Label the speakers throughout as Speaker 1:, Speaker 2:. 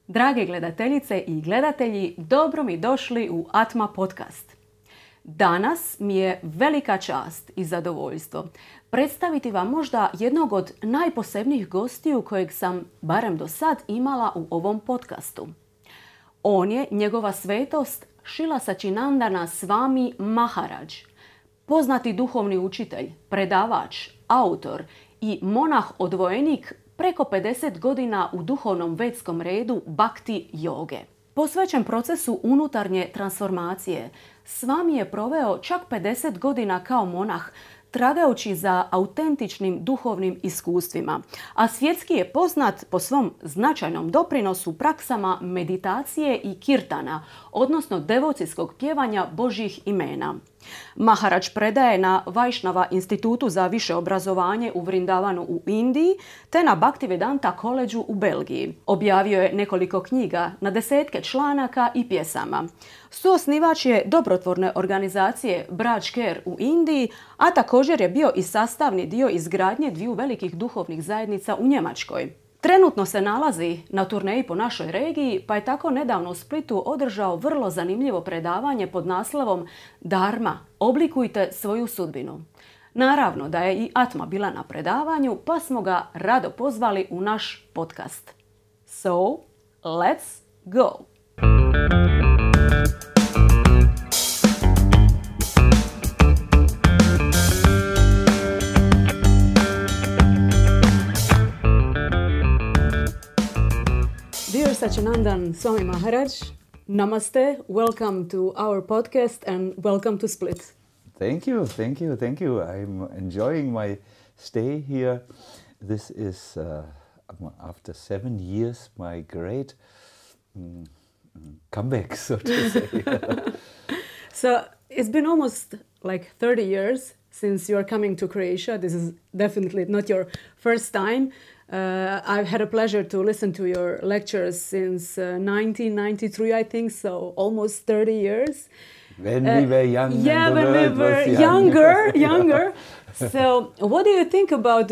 Speaker 1: Drage gledateljice i gledatelji, dobro mi došli u Atma podcast. Danas mi je velika čast i zadovoljstvo predstaviti vam možda jednog od najposebnijih gostiju kojeg sam, barem do sad, imala u ovom podcastu. On je njegova svetost Šila Sacinandana Swami Maharaj, poznati duhovni učitelj, predavač, autor i monah odvojenik preko 50 godina u duhovnom vedskom redu BHAKTI joge. Posvećen procesu unutarnje transformacije, Swami je proveo čak 50 godina kao monah, tragajući za autentičnim duhovnim iskustvima, a svjetski je poznat po svom značajnom doprinosu praksama meditacije i kirtana, odnosno devocijskog pjevanja Božjih imena. Maharaj predaje na Vajšnava institutu za više obrazovanje u Vrindavanu u Indiji te na Bhaktivedanta koledžu u Belgiji. Objavio je nekoliko knjiga, na desetke članaka i pjesama. Suosnivač je dobrotvorne organizacije BHAKTI u Indiji, a također je bio i sastavni dio izgradnje dviju velikih duhovnih zajednica u Njemačkoj. Trenutno se nalazi na turneji po našoj regiji, pa je tako nedavno u Splitu održao vrlo zanimljivo predavanje pod naslovom Dharma, oblikujte svoju sudbinu. Naravno da je i Atma bila na predavanju, pa smo ga rado pozvali u naš podcast. So, let's go! Dear Sacinandana Swami Maharaj, Namaste, welcome to our podcast and welcome to Split.
Speaker 2: Thank you. I'm enjoying my stay here. This is, after 7 years, my great comeback, so to say.
Speaker 1: So it's been almost like 30 years since you are coming to Croatia. This is definitely not your first time. I've had a pleasure to listen to your lectures since 1993, I think, so almost 30 years.
Speaker 2: When we were young.
Speaker 1: Yeah,
Speaker 2: and the
Speaker 1: when we
Speaker 2: world
Speaker 1: were
Speaker 2: was
Speaker 1: younger. So what do you think about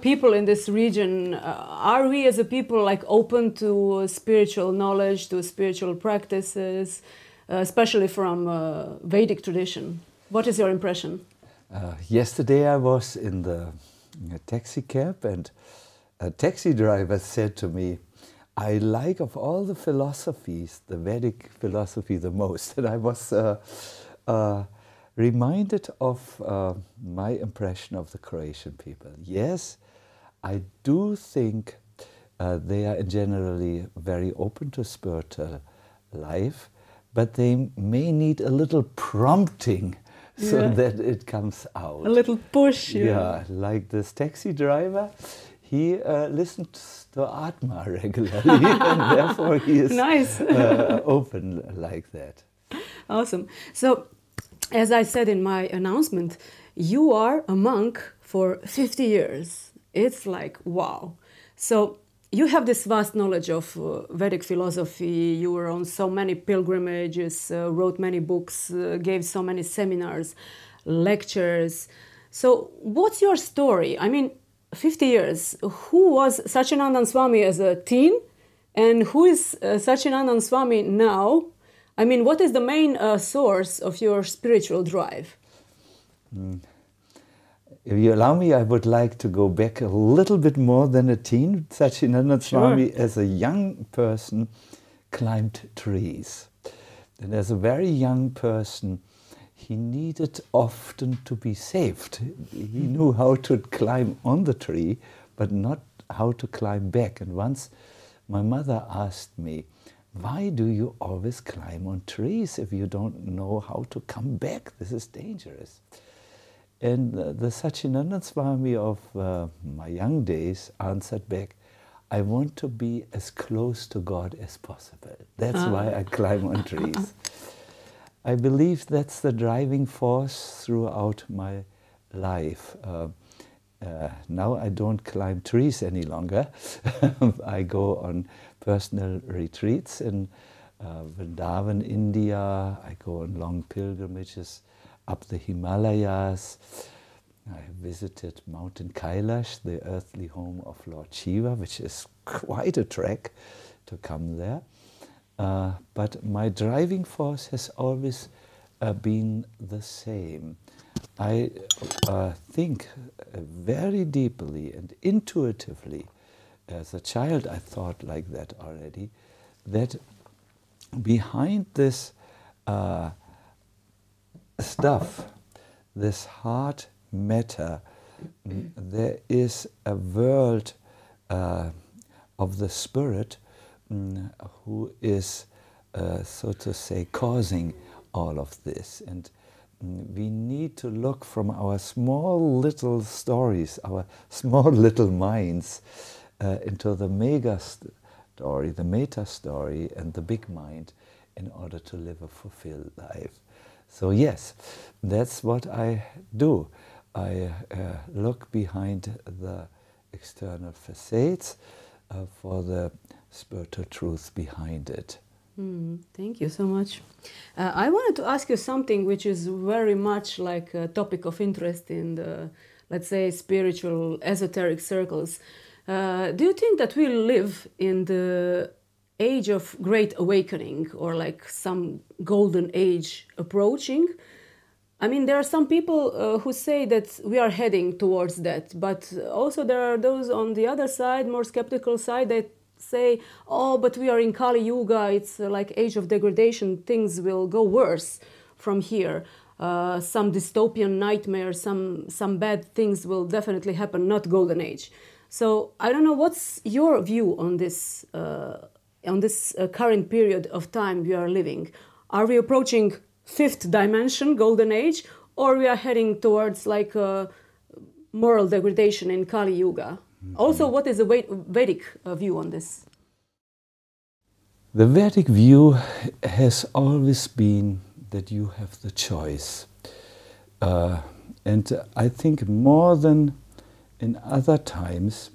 Speaker 1: people in this region? Are we as a people like open to spiritual knowledge, to spiritual practices, especially from Vedic tradition? What is your impression?
Speaker 2: Yesterday I was in a taxi cab and a taxi driver said to me, I like of all the philosophies, the Vedic philosophy the most. And I was reminded of my impression of the Croatian people. Yes, I do think they are generally very open to spiritual life, but they may need a little prompting so that it comes out.
Speaker 1: A little push.
Speaker 2: Yeah, like this taxi driver. He listens to Atma regularly, and therefore he is
Speaker 1: nice.
Speaker 2: Open like that.
Speaker 1: Awesome. So, as I said in my announcement, you are a monk for 50 years. It's like, wow. So, you have this vast knowledge of Vedic philosophy. You were on so many pilgrimages, wrote many books, gave so many seminars, lectures. So, what's your story? I mean, 50 years. Who was Sacinandana Swami as a teen? And who is Sacinandana Swami now? I mean, what is the main source of your spiritual drive?
Speaker 2: If you allow me, I would like to go back a little bit more than a teen. Sacinandana Swami, as a young person, climbed trees. And as a very young person, he needed often to be saved. He knew how to climb on the tree, but not how to climb back. And once my mother asked me, why do you always climb on trees if you don't know how to come back? This is dangerous. And the Sacinandana Swami of my young days answered back, I want to be as close to God as possible. That's why I climb on trees. I believe that's the driving force throughout my life. Now I don't climb trees any longer. I go on personal retreats in Vrindavan, India. I go on long pilgrimages up the Himalayas. I visited Mountain Kailash, the earthly home of Lord Shiva, which is quite a trek. to come there. But my driving force has always been the same. I think very deeply and intuitively, as a child I thought like that already, that behind this stuff, this hard matter, there is a world of the spirit who is, so to say, causing all of this. And we need to look from our small little stories, our small little minds, into the mega story, the meta story, and the big mind in order to live a fulfilled life. So yes, that's what I do. I look behind the external facades for the spiritual truth behind it.
Speaker 1: Thank you so much. I wanted to ask you something which is very much like a topic of interest in the, let's say, spiritual esoteric circles. Do you think that we live in the age of great awakening, or like some golden age approaching? I mean, there are some people who say that we are heading towards that, but also there are those on the other side, more skeptical side, that say, oh, but we are in Kali-yuga, it's like age of degradation, things will go worse from here. Some dystopian nightmare, some bad things will definitely happen, not golden age. So I don't know, what's your view on this current period of time we are living? Are we approaching fifth dimension, golden age, or we are heading towards like moral degradation in Kali-yuga? Also, what is the Vedic view on this?
Speaker 2: The Vedic view has always been that you have the choice. And I think more than in other times,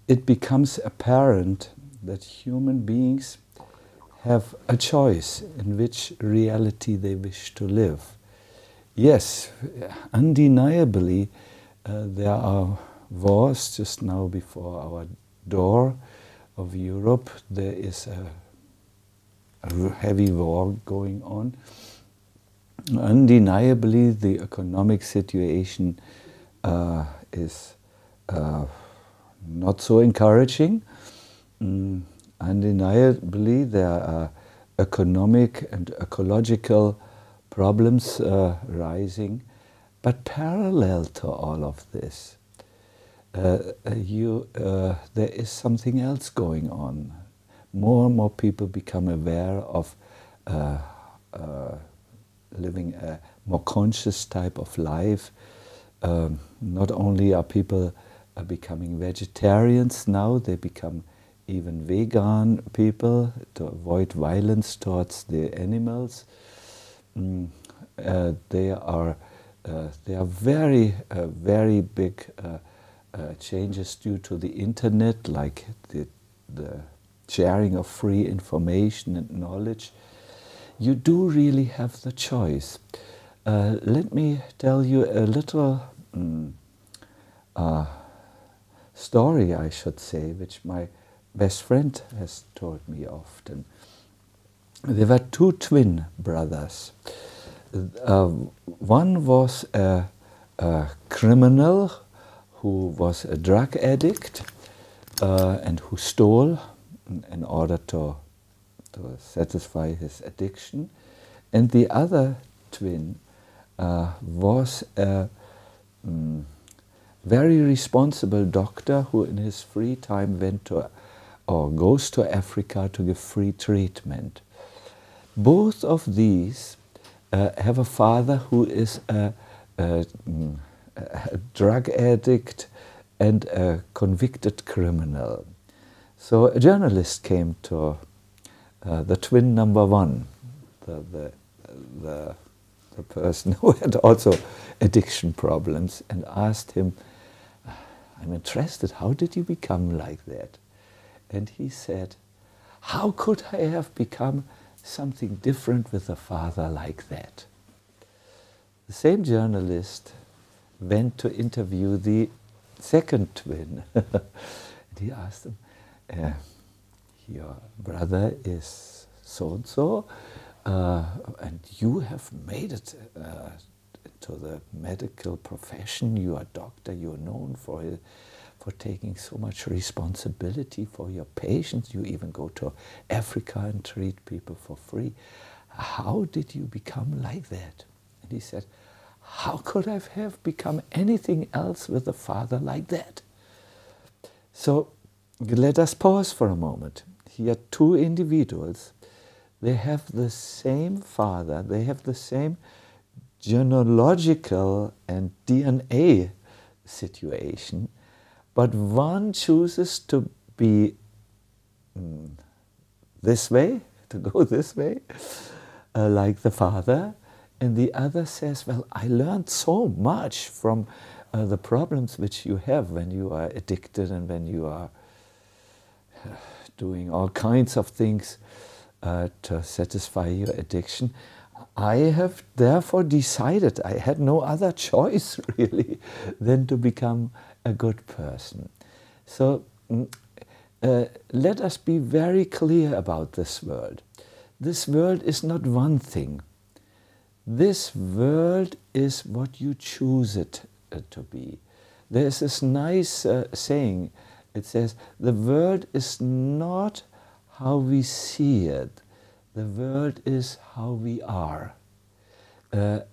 Speaker 2: it becomes apparent that human beings have a choice in which reality they wish to live. Yes, undeniably, there are wars just now before our door of Europe. There is a heavy war going on. Undeniably, the economic situation is not so encouraging. Undeniably, there are economic and ecological problems rising. But parallel to all of this, there is something else going on. More and more people become aware of living a more conscious type of life. Not only are people becoming vegetarians now, they become even vegan people to avoid violence towards the animals. There are very, very big changes due to the internet, like the sharing of free information and knowledge. You do really have the choice. Let me tell you a little story, I should say, which my best friend has told me often. There were two twin brothers. One was a criminal who was a drug addict and who stole in order to satisfy his addiction. And the other twin was a very responsible doctor who in his free time went to or goes to Africa to give free treatment. Both of these have a father who is a drug addict and a convicted criminal. So a journalist came to the twin number one, the person who had also addiction problems, and asked him, I'm interested, how did you become like that? And he said, how could I have become something different with a father like that? The same journalist went to interview the second twin. And he asked him, your brother is so-and-so, and you have made it to the medical profession. You are a doctor, you are known for taking so much responsibility for your patients. You even go to Africa and treat people for free. How did you become like that? And he said, how could I have become anything else with a father like that? So let us pause for a moment. Here are two individuals. They have the same father, they have the same genealogical and DNA situation, but one chooses to be this way, to go this way, like the father, and the other says, well, I learned so much from the problems which you have when you are addicted and when you are doing all kinds of things to satisfy your addiction. I have therefore decided, I had no other choice really than to become a good person. So let us be very clear about this world. This world is not one thing. This world is what you choose it to be. There's this nice saying, it says, the world is not how we see it, the world is how we are. The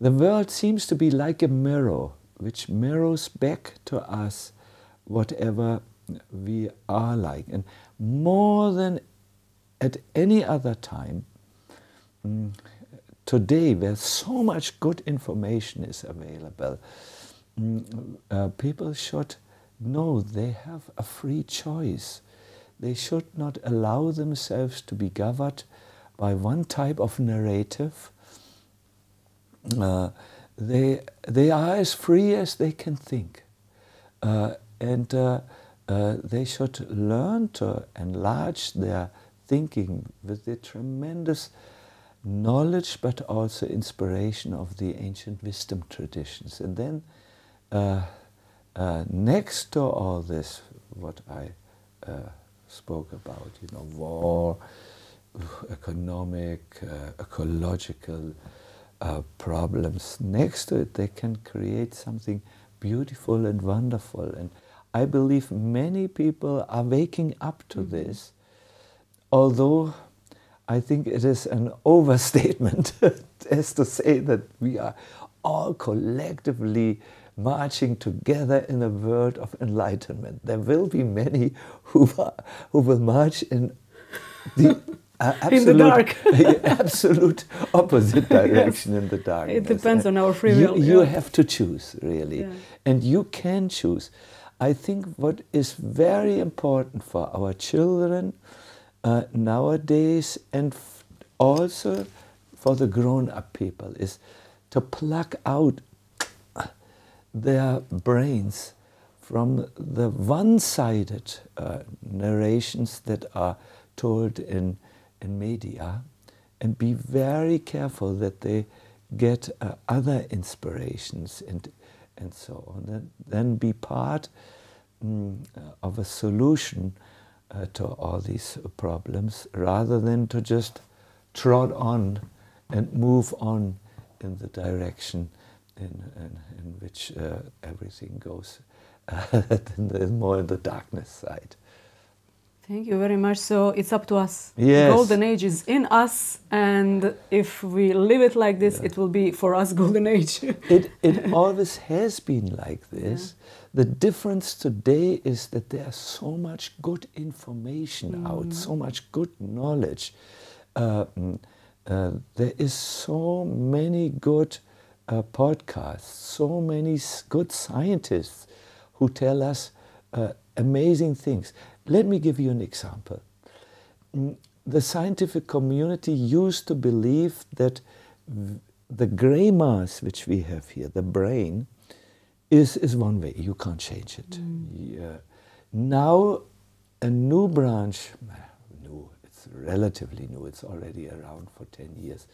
Speaker 2: world seems to be like a mirror, which mirrors back to us whatever we are like. And more than at any other time, today, where so much good information is available, people should know they have a free choice. They should not allow themselves to be governed by one type of narrative. They are as free as they can think. And they should learn to enlarge their thinking with the tremendous knowledge but also inspiration of the ancient wisdom traditions. And then next to all this, what I spoke about, you know, war, economic, ecological problems, next to it they can create something beautiful and wonderful. And I believe many people are waking up to this, although I think it is an overstatement as to say that we are all collectively marching together in a world of enlightenment. There will be many who will march in the absolute,
Speaker 1: in the dark.
Speaker 2: absolute opposite direction, yes. In the darkness.
Speaker 1: It depends on our free will.
Speaker 2: You have to choose, really. Yeah. And you can choose. I think what is very important for our children nowadays, and also for the grown-up people, is to pluck out their brains from the one-sided narrations that are told in media, and be very careful that they get other inspirations and so on, and then be part of a solution to all these problems, rather than to just trot on and move on in the direction in which everything goes more in the darkness side.
Speaker 1: Thank you very much. So it's up to us.
Speaker 2: Yes.
Speaker 1: The golden age is in us, and if we live it like this, it will be for us golden age.
Speaker 2: It always has been like this. Yeah. The difference today is that there's so much good information out, so much good knowledge. There is so many good podcasts, so many good scientists who tell us amazing things. Let me give you an example. The scientific community used to believe that the gray mass which we have here, the brain, is one way. You can't change it. Yeah. Now a new branch, it's relatively new, it's already around for 10 years.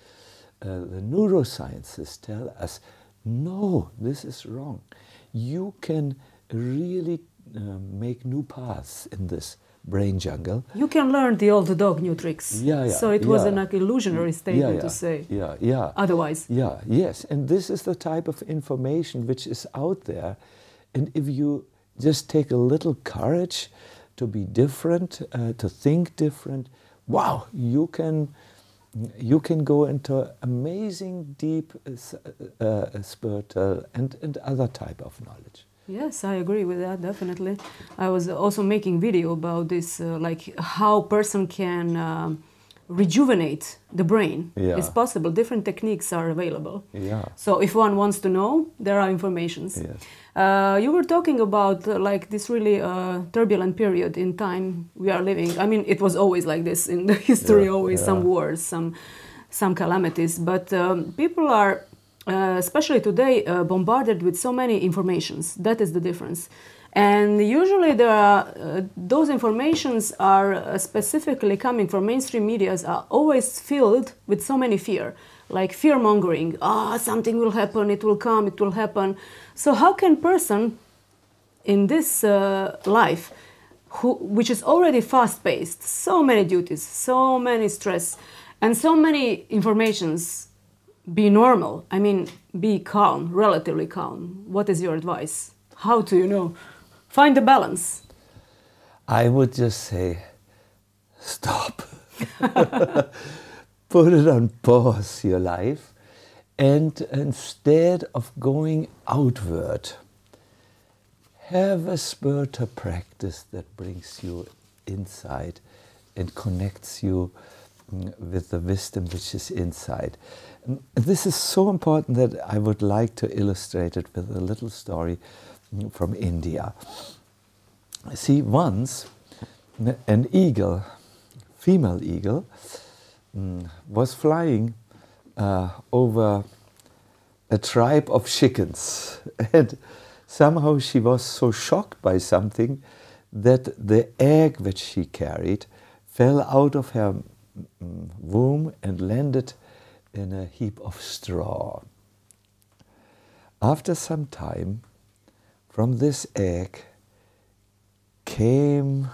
Speaker 2: The neuroscientists tell us, no, this is wrong. You can really make new paths in this brain jungle.
Speaker 1: You can learn the old dog new tricks.
Speaker 2: Yeah, yeah.
Speaker 1: So it was an illusionary statement to say.
Speaker 2: Yeah, yeah.
Speaker 1: Otherwise.
Speaker 2: Yeah, yes. And this is the type of information which is out there. And if you just take a little courage to be different, to think different, wow, you can go into amazing, deep spiritual and other type of knowledge.
Speaker 1: Yes, I agree with that, definitely. I was also making video about this, like how person can rejuvenate the brain.
Speaker 2: Yeah.
Speaker 1: It's possible. Different techniques are available.
Speaker 2: Yeah.
Speaker 1: So if one wants to know, there are informations.
Speaker 2: Yes.
Speaker 1: You were talking about like this really turbulent period in time we are living. I mean, it was always like this in the history, always some wars, some calamities. But people are, especially today, bombarded with so many informations. That is the difference. And usually there are, those informations are specifically coming from mainstream medias are always filled with so many fear, like fear-mongering. Something will happen, it will come, it will happen. So how can person in this life, which is already fast-paced, so many duties, so many stress, and so many informations, be normal? I mean, be calm, relatively calm. What is your advice? How to, find the balance?
Speaker 2: I would just say, stop. Put it on pause, your life. And instead of going outward, have a spiritual practice that brings you inside and connects you with the wisdom which is inside. And this is so important that I would like to illustrate it with a little story from India. See, once an eagle, female eagle, was flying over a tribe of chickens, and somehow she was so shocked by something that the egg which she carried fell out of her womb and landed in a heap of straw. After some time, from this egg came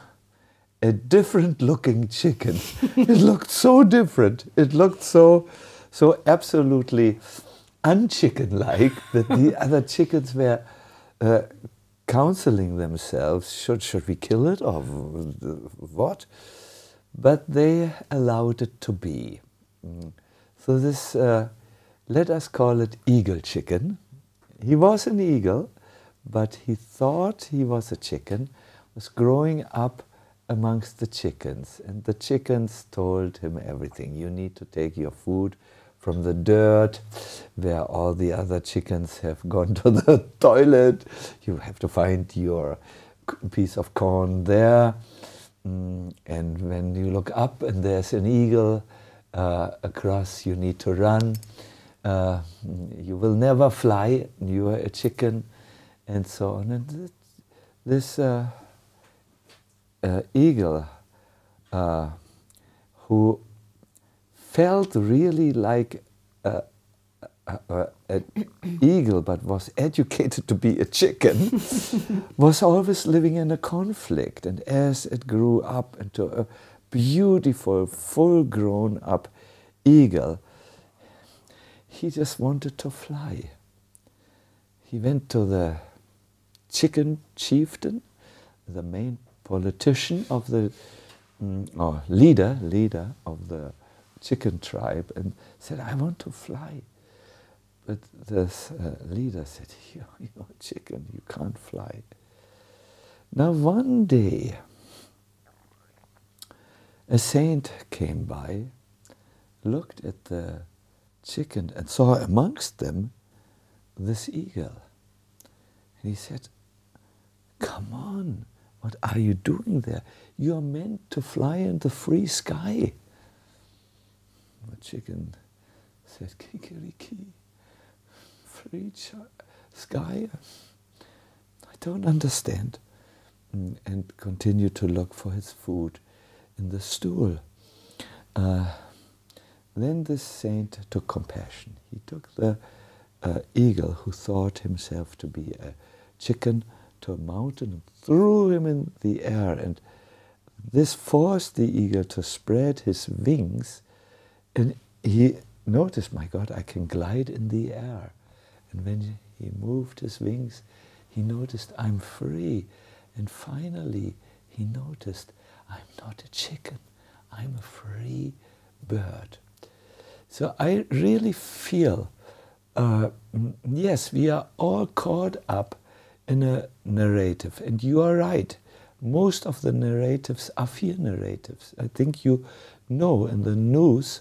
Speaker 2: a different looking chicken. It looked so different. It looked so absolutely unchicken-like that the other chickens were counseling themselves, should we kill it or what? But they allowed it to be. So this, let us call it eagle chicken. He was an eagle, but he thought he was a chicken, was growing up amongst the chickens. And the chickens told him everything. You need to take your food from the dirt, where all the other chickens have gone to the toilet. You have to find your piece of corn there. And when you look up and there's an eagle across, you need to run. You will never fly, you are a chicken, and so on. And this eagle, who felt really like an eagle but was educated to be a chicken, was always living in a conflict. And as it grew up into a beautiful, full-grown up eagle, he just wanted to fly. He went to the chicken chieftain, the main politician of the, or leader of the chicken tribe, and said, I want to fly. But this leader said, you're a chicken, you can't fly. Now one day, a saint came by, looked at the chicken and saw amongst them this eagle. And he said, come on, what are you doing there? You're meant to fly in the free sky. The chicken said, kikiriki, free sky? I don't understand. And continued to look for his food in the stool. Then this saint took compassion. He took the eagle, who thought himself to be a chicken, to a mountain and threw him in the air. And this forced the eagle to spread his wings, and he noticed, my God, I can glide in the air. And when he moved his wings, he noticed, I'm free. And finally, he noticed, I'm not a chicken, I'm a free bird. So I really feel, yes, we are all caught up in a narrative. And you are right, most of the narratives are fear narratives. I think you know in the news,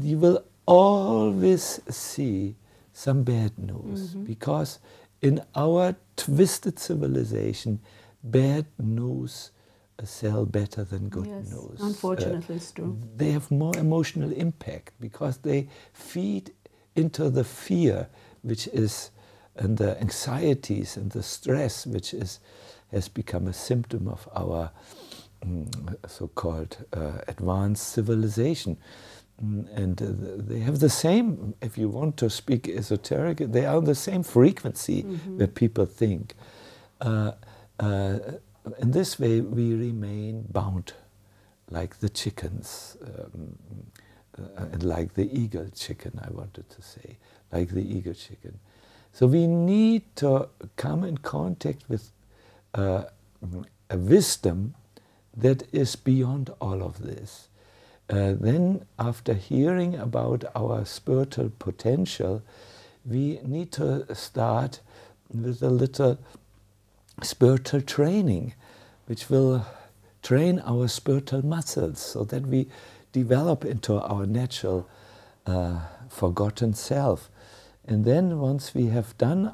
Speaker 2: you will always see some bad news, because in our twisted civilization, bad news sell better than good news.
Speaker 1: Unfortunately, it's true.
Speaker 2: They have more emotional impact because they feed into the fear, which is, and the anxieties and the stress, which has become a symptom of our so-called advanced civilization. And they have the same, if you want to speak esoteric, they are on the same frequency where people think. In this way, we remain bound, like the chickens, and like the eagle chicken, I wanted to say, like the eagle chicken. So we need to come in contact with a wisdom that is beyond all of this. Then, after hearing about our spiritual potential, we need to start with a little spiritual training, which will train our spiritual muscles so that we develop into our natural forgotten self. And then once we have done,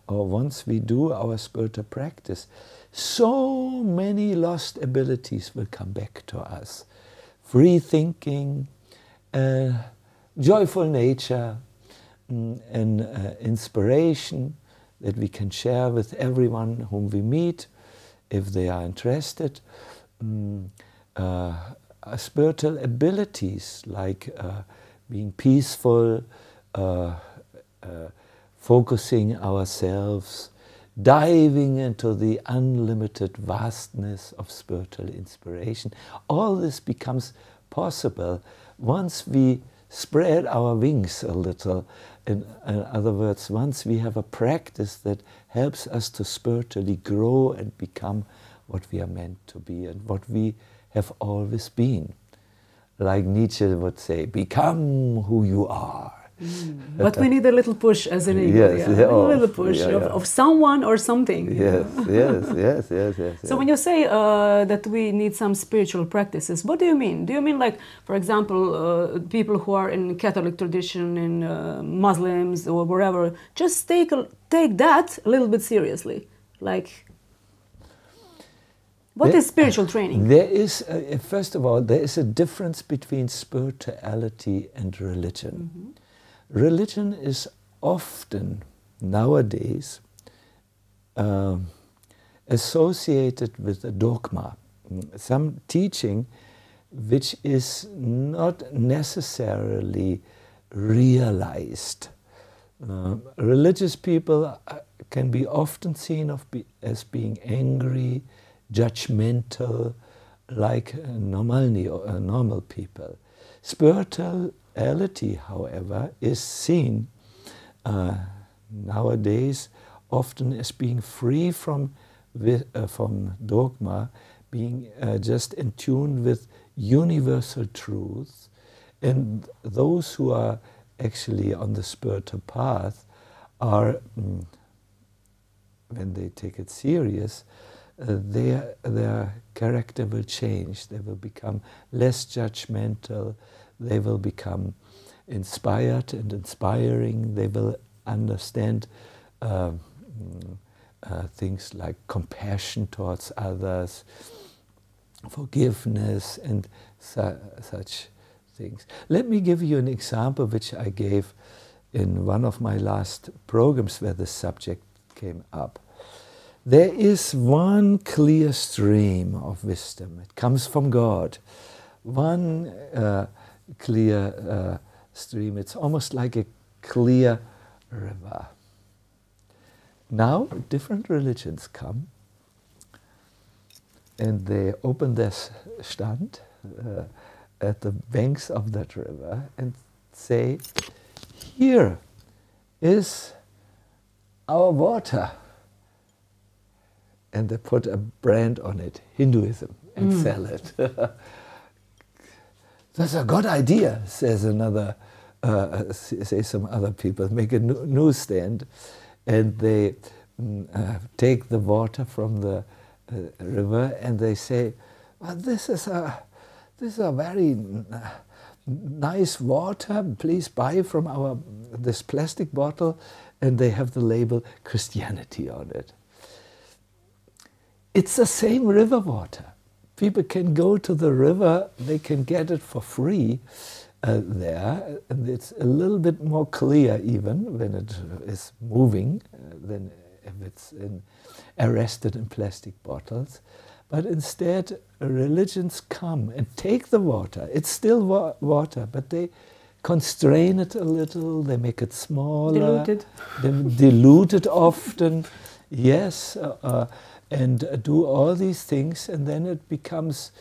Speaker 2: or once we do our spiritual practice, so many lost abilities will come back to us. Free thinking, joyful nature, and inspiration that we can share with everyone whom we meet, if they are interested. Spiritual abilities like being peaceful, focusing ourselves, diving into the unlimited vastness of spiritual inspiration. All this becomes possible once we spread our wings a little. In other words, once we have a practice that helps us to spiritually grow and become what we are meant to be and what we have always been. Like Nietzsche would say, become who you are.
Speaker 1: But we need a little push as an eagle,
Speaker 2: Yes,
Speaker 1: a little push of someone or something.
Speaker 2: Yes.
Speaker 1: So when you say that we need some spiritual practices, what do you mean? Do you mean like, for example, people who are in Catholic tradition, in Muslims or wherever, just take that a little bit seriously? Like, what is spiritual training?
Speaker 2: There is, first of all, there is a difference between spirituality and religion. Religion is often, nowadays, associated with a dogma, some teaching which is not necessarily realized. Religious people can be often seen as being angry, judgmental, like normal people. Spirituality, however, is seen nowadays often as being free from dogma, being just in tune with universal truths. And those who are actually on the spiritual path are, when they take it serious, their character will change. They will become less judgmental. They will become inspired and inspiring. They will understand things like compassion towards others, forgiveness, and such things. Let me give you an example which I gave in one of my last programs where the subject came up. There is one clear stream of wisdom. It comes from God. One clear stream. It's almost like a clear river. Now, different religions come and they open their stand at the banks of that river and say, here is our water. And they put a brand on it, Hinduism, and sell it. That's a good idea, says another, say some other people, make a newsstand, and they take the water from the river, and they say, well, this is a very nice water, please buy from this plastic bottle, and they have the label Christianity on it. It's the same river water. People can go to the river, they can get it for free there, and it's a little bit more clear even when it is moving than if it's arrested in plastic bottles. But instead, religions come and take the water. It's still water, but they constrain it a little, they make it smaller.
Speaker 1: Diluted.
Speaker 2: They dilute it often, yes, and do all these things, and then it becomes...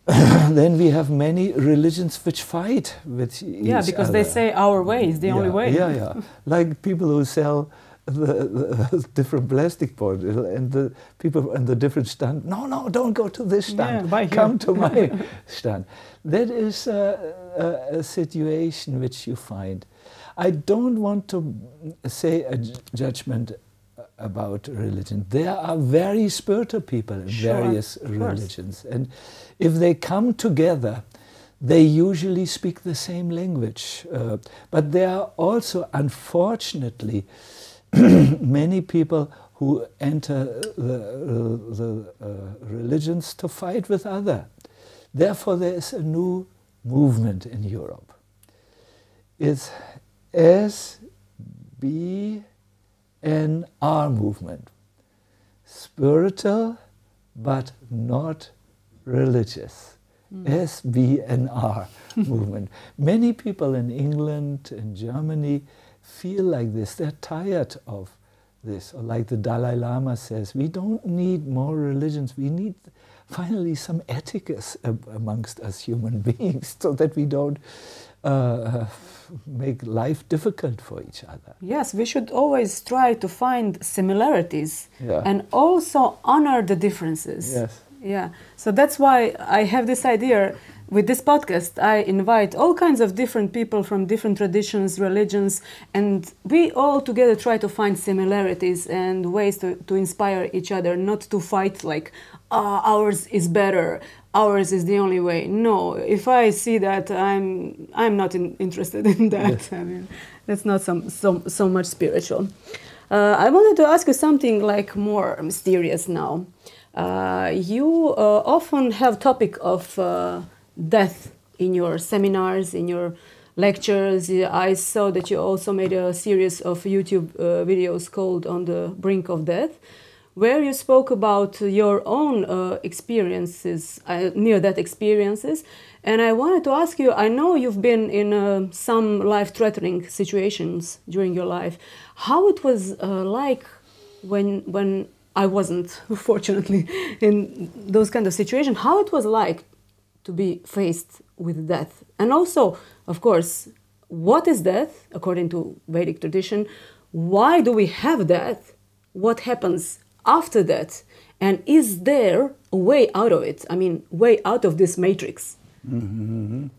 Speaker 2: then we have many religions which fight with each other.
Speaker 1: Yeah, because they say our way is the only way.
Speaker 2: Yeah. Like people who sell the different plastic bottles, and the people on the different stand, no, don't go to this stand, come to my stand. That is a situation which you find. I don't want to say a judgment about religion. There are very spiritual people in various religions, and if they come together, they usually speak the same language. But there are also, unfortunately, many people who enter the religions to fight with others. Therefore, there is a new movement in Europe. It's SBNR movement. Spiritual, but not religious. SBNR movement. Many people in England and Germany feel like this. They're tired of this. Or like the Dalai Lama says, we don't need more religions. We need finally some ethics amongst us human beings so that we don't make life difficult for each other.
Speaker 1: Yes, we should always try to find similarities and also honor the differences.
Speaker 2: Yes.
Speaker 1: Yeah, so that's why I have this idea. With this podcast, I invite all kinds of different people from different traditions, religions, and we all together try to find similarities and ways to inspire each other, not to fight like, ours is better, ours is the only way. No, if I see that, I'm not interested in that. Yes. I mean, that's not so much spiritual. I wanted to ask you something like more mysterious now. You often have topic of death in your seminars, in your lectures. I saw that you also made a series of YouTube videos called On the Brink of Death, where you spoke about your own experiences, near-death experiences. And I wanted to ask you, I know you've been in some life-threatening situations during your life. How it was like when I wasn't, fortunately, in those kind of situations, how it was like to be faced with death. And also, of course, what is death, according to Vedic tradition? Why do we have death? What happens after death? And is there a way out of it? I mean, way out of this matrix?
Speaker 2: Mm-hmm.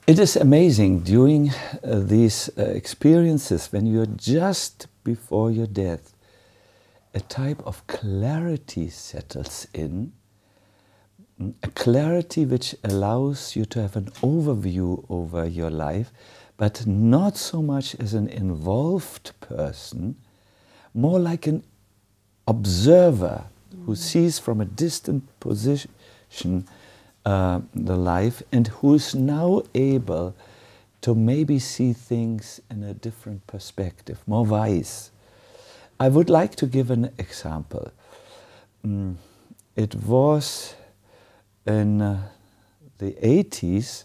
Speaker 2: It is amazing during these experiences, when you're just before your death, a type of clarity settles in, a clarity which allows you to have an overview over your life, but not so much as an involved person, more like an observer who sees from a distant position the life, and who's now able to maybe see things in a different perspective, more wise. I would like to give an example. It was in the 80s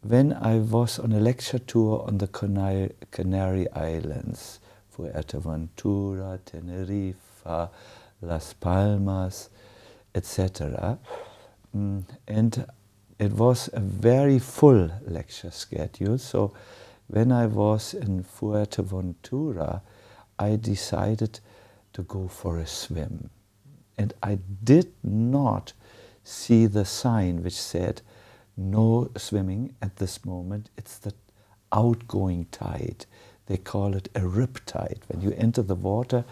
Speaker 2: when I was on a lecture tour on the Canary Islands, Fuerteventura, Tenerife, Las Palmas, etc. And it was a very full lecture schedule, so when I was in Fuerteventura, I decided to go for a swim. And I did not see the sign which said, no swimming at this moment. It's the outgoing tide. They call it a riptide. When you enter the water,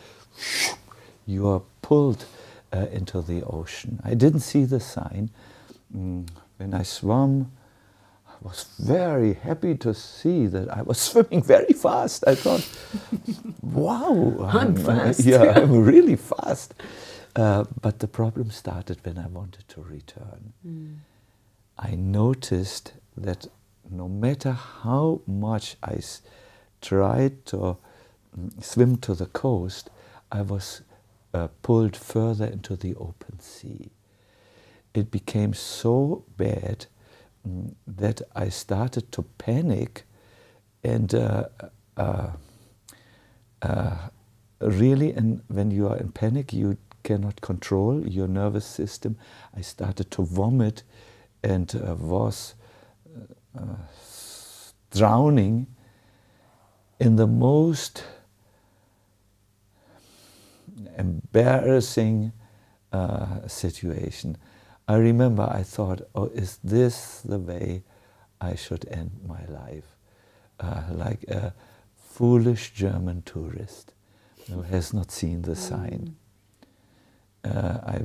Speaker 2: you are pulled into the ocean. I didn't see the sign. When I swam, I was very happy to see that I was swimming very fast. I thought, wow,
Speaker 1: I'm fast.
Speaker 2: I'm really fast. But the problem started when I wanted to return. I noticed that no matter how much I tried to swim to the coast, I was pulled further into the open sea. It became so bad that I started to panic, and really, when you are in panic, you cannot control your nervous system. I started to vomit and was drowning in the most embarrassing situation. I remember I thought, oh, is this the way I should end my life? Like a foolish German tourist who has not seen the sign. I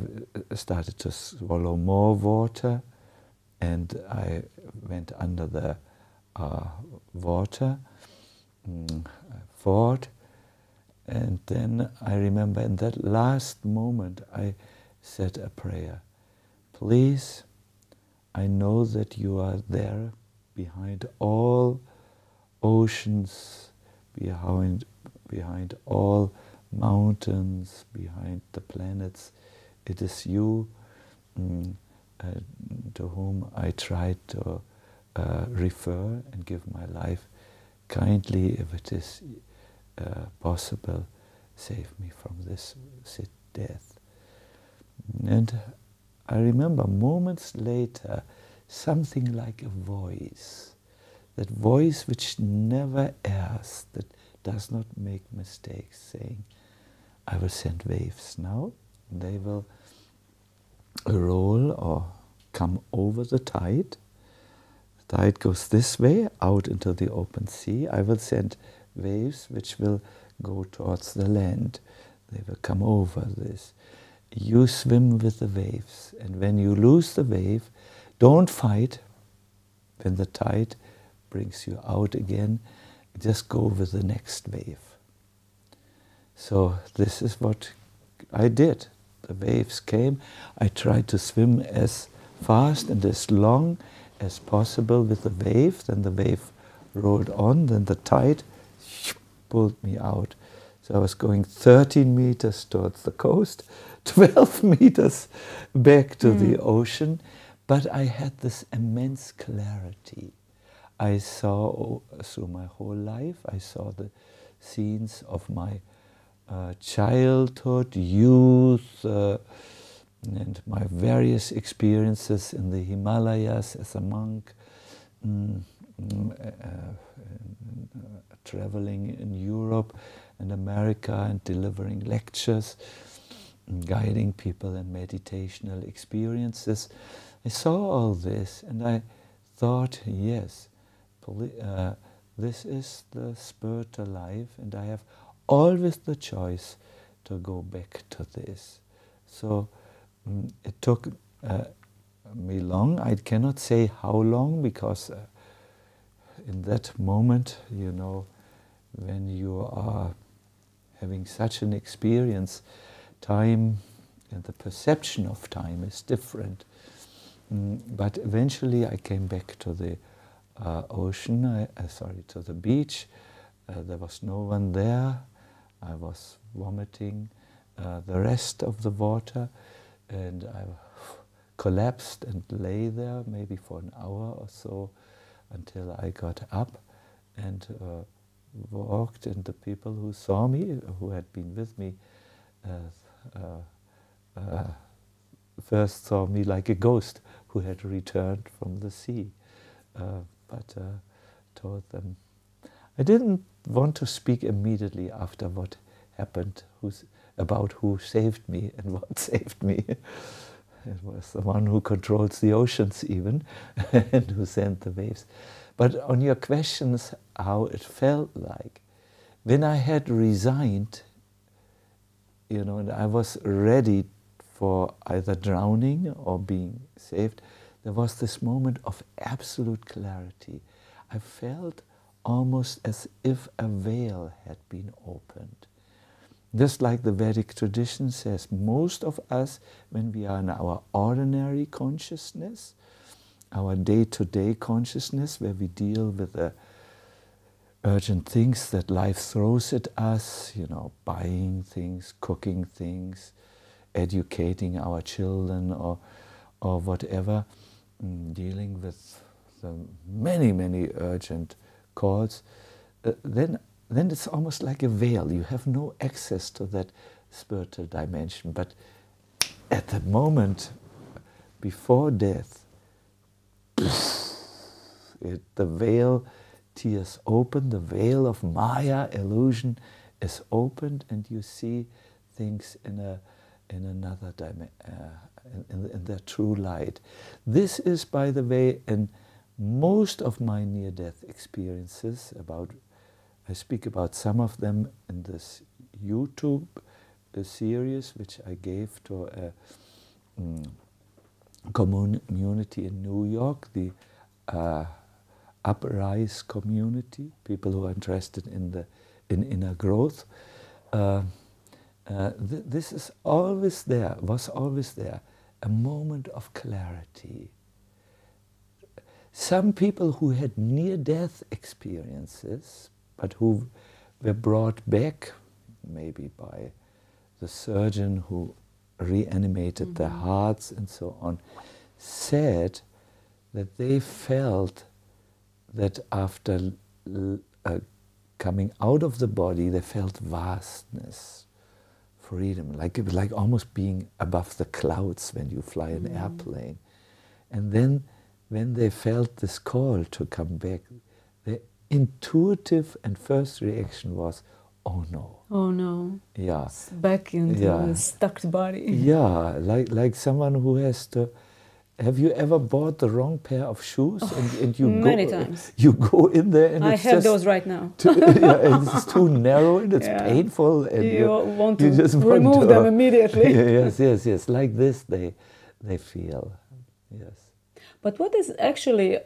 Speaker 2: started to swallow more water, and I went under the water, fought, and then I remember in that last moment I said a prayer. Please, I know that you are there behind all oceans, behind all mountains, behind the planets. It is you to whom I try to refer and give my life. Kindly, if it is possible, save me from this death. And I remember moments later something like a voice, that voice which never errs, that does not make mistakes, saying, I will send waves now, and they will roll or come over the tide. The tide goes this way, out into the open sea. I will send waves which will go towards the land. They will come over this. You swim with the waves, and when you lose the wave, don't fight. When the tide brings you out again, just go with the next wave. So this is what I did. The waves came. I tried to swim as fast and as long as possible with the wave. Then the wave rolled on. Then the tide pulled me out. So I was going 13 meters towards the coast, 12 meters back to the ocean. But I had this immense clarity. I saw through my whole life, I saw the scenes of my childhood, youth, and my various experiences in the Himalayas as a monk, traveling in Europe and America and delivering lectures, guiding people in meditational experiences. I saw all this and I thought, yes, this is the spur to life, and I have always the choice to go back to this. So it took me long. I cannot say how long, because in that moment, you know, when you are having such an experience, time and the perception of time is different. But eventually I came back to the ocean, to the beach. There was no one there. I was vomiting the rest of the water, and I collapsed and lay there maybe for an hour or so until I got up and walked, and the people who saw me, who had been with me, first saw me like a ghost who had returned from the sea. But told them, I didn't want to speak immediately after what happened, about who saved me and what saved me. It was the one who controls the oceans even, and who sent the waves. But on your questions, how it felt like, when I had resigned, you know, and I was ready for either drowning or being saved, there was this moment of absolute clarity. I felt almost as if a veil had been opened. Just like the Vedic tradition says, most of us, when we are in our ordinary consciousness, our day-to-day consciousness, where we deal with the urgent things that life throws at us, you know, buying things, cooking things, educating our children, or whatever, dealing with the many urgent calls, then it's almost like a veil. You have no access to that spiritual dimension. But at the moment before death, the veil tears open, the veil of Maya, illusion, is opened, and you see things in another dimension, in their true light. This is, by the way, in most of my near-death experiences. I speak about some of them in this YouTube series, which I gave to a community in New York, the Uprise community, people who are interested in inner growth. This is always there, was always there, a moment of clarity. Some people who had near-death experiences, but who were brought back, maybe by the surgeon who reanimated their hearts and so on, said that they felt that after coming out of the body, they felt vastness, freedom, like almost being above the clouds when you fly an airplane. And then when they felt this call to come back, their intuitive and first reaction was, oh no.
Speaker 1: Oh no.
Speaker 2: Yeah.
Speaker 1: It's back into the stuck body.
Speaker 2: Yeah, like someone who has to. Have you ever bought the wrong pair of shoes and you
Speaker 1: many times.
Speaker 2: You go in there and
Speaker 1: I
Speaker 2: it's
Speaker 1: have
Speaker 2: just
Speaker 1: those right now.
Speaker 2: It's too narrow and it's painful, and
Speaker 1: you want to
Speaker 2: just
Speaker 1: remove them immediately.
Speaker 2: yes. Like this, they feel. Yes.
Speaker 1: But what is actually?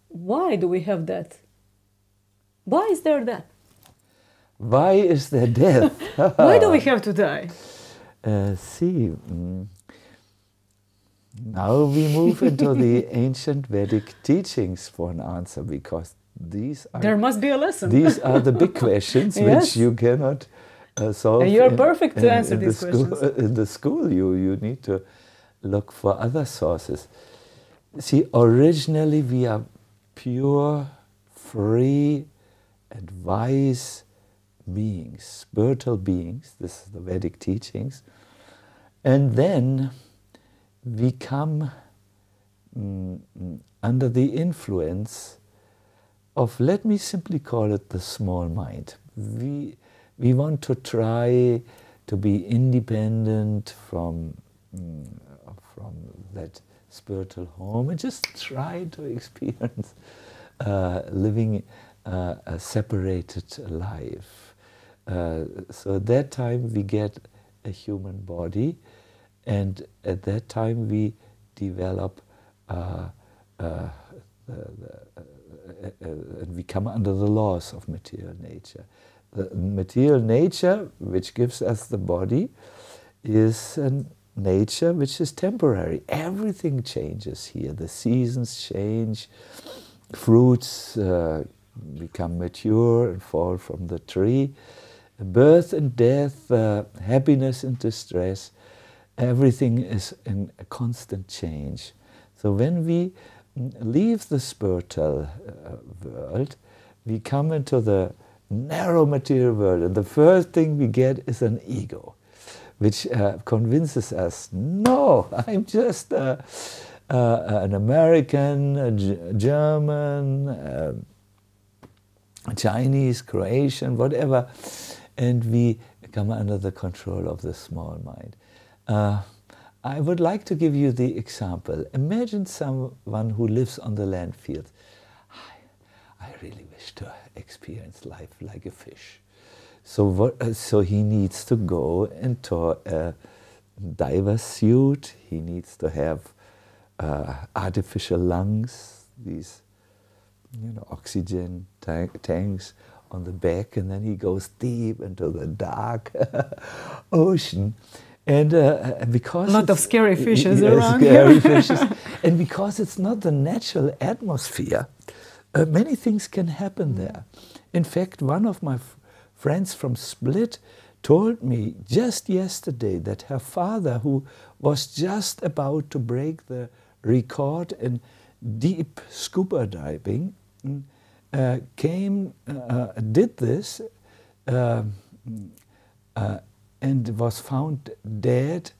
Speaker 1: Why do we have that? Why is there that?
Speaker 2: Why is there death?
Speaker 1: Why do we have to die?
Speaker 2: Now we move into the ancient Vedic teachings for an answer, because these are...
Speaker 1: There must be a lesson.
Speaker 2: These are the big questions which you cannot solve.
Speaker 1: And you're perfect to answer these questions.
Speaker 2: In the school, you need to look for other sources. See, originally we are pure, free, and wise beings, spiritual beings. This is the Vedic teachings. And then we come under the influence of, let me simply call it, the small mind. We want to try to be independent from that spiritual home and just try to experience living a separated life. So at that time we get a human body, and at that time we develop and we come under the laws of material nature. The material nature, which gives us the body, is a nature which is temporary. Everything changes here. The seasons change, fruits become mature and fall from the tree. Birth and death, happiness and distress, everything is in a constant change. So when we leave the spiritual world, we come into the narrow material world, and the first thing we get is an ego, which convinces us, no, I'm just an American, a German, Chinese, Croatian, whatever, and we come under the control of the small mind. I would like to give you the example. Imagine someone who lives on the land field. I really wish to experience life like a fish. So he needs to go into a diver's suit. He needs to have artificial lungs, these oxygen tanks on the back, and then he goes deep into the dark ocean. And because
Speaker 1: a lot of scary fishes around
Speaker 2: scary fishes, and because it's not the natural atmosphere, many things can happen there. In fact, one of my friends from Split told me just yesterday that her father, who was just about to break the record in deep scuba diving, did this and was found dead,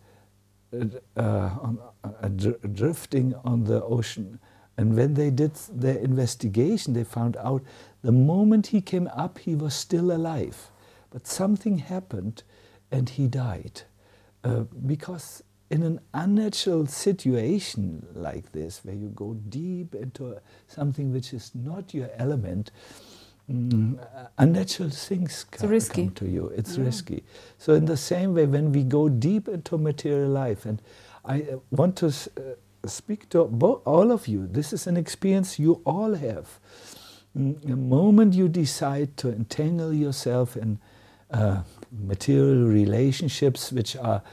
Speaker 2: drifting on the ocean. And when they did their investigation, they found out the moment he came up, he was still alive. But something happened and he died. Because in an unnatural situation like this, where you go deep into something which is not your element, unnatural things come to you. It's risky. So in the same way, when we go deep into material life, and I want to speak to all of you, this is an experience you all have. The moment you decide to entangle yourself in material relationships which are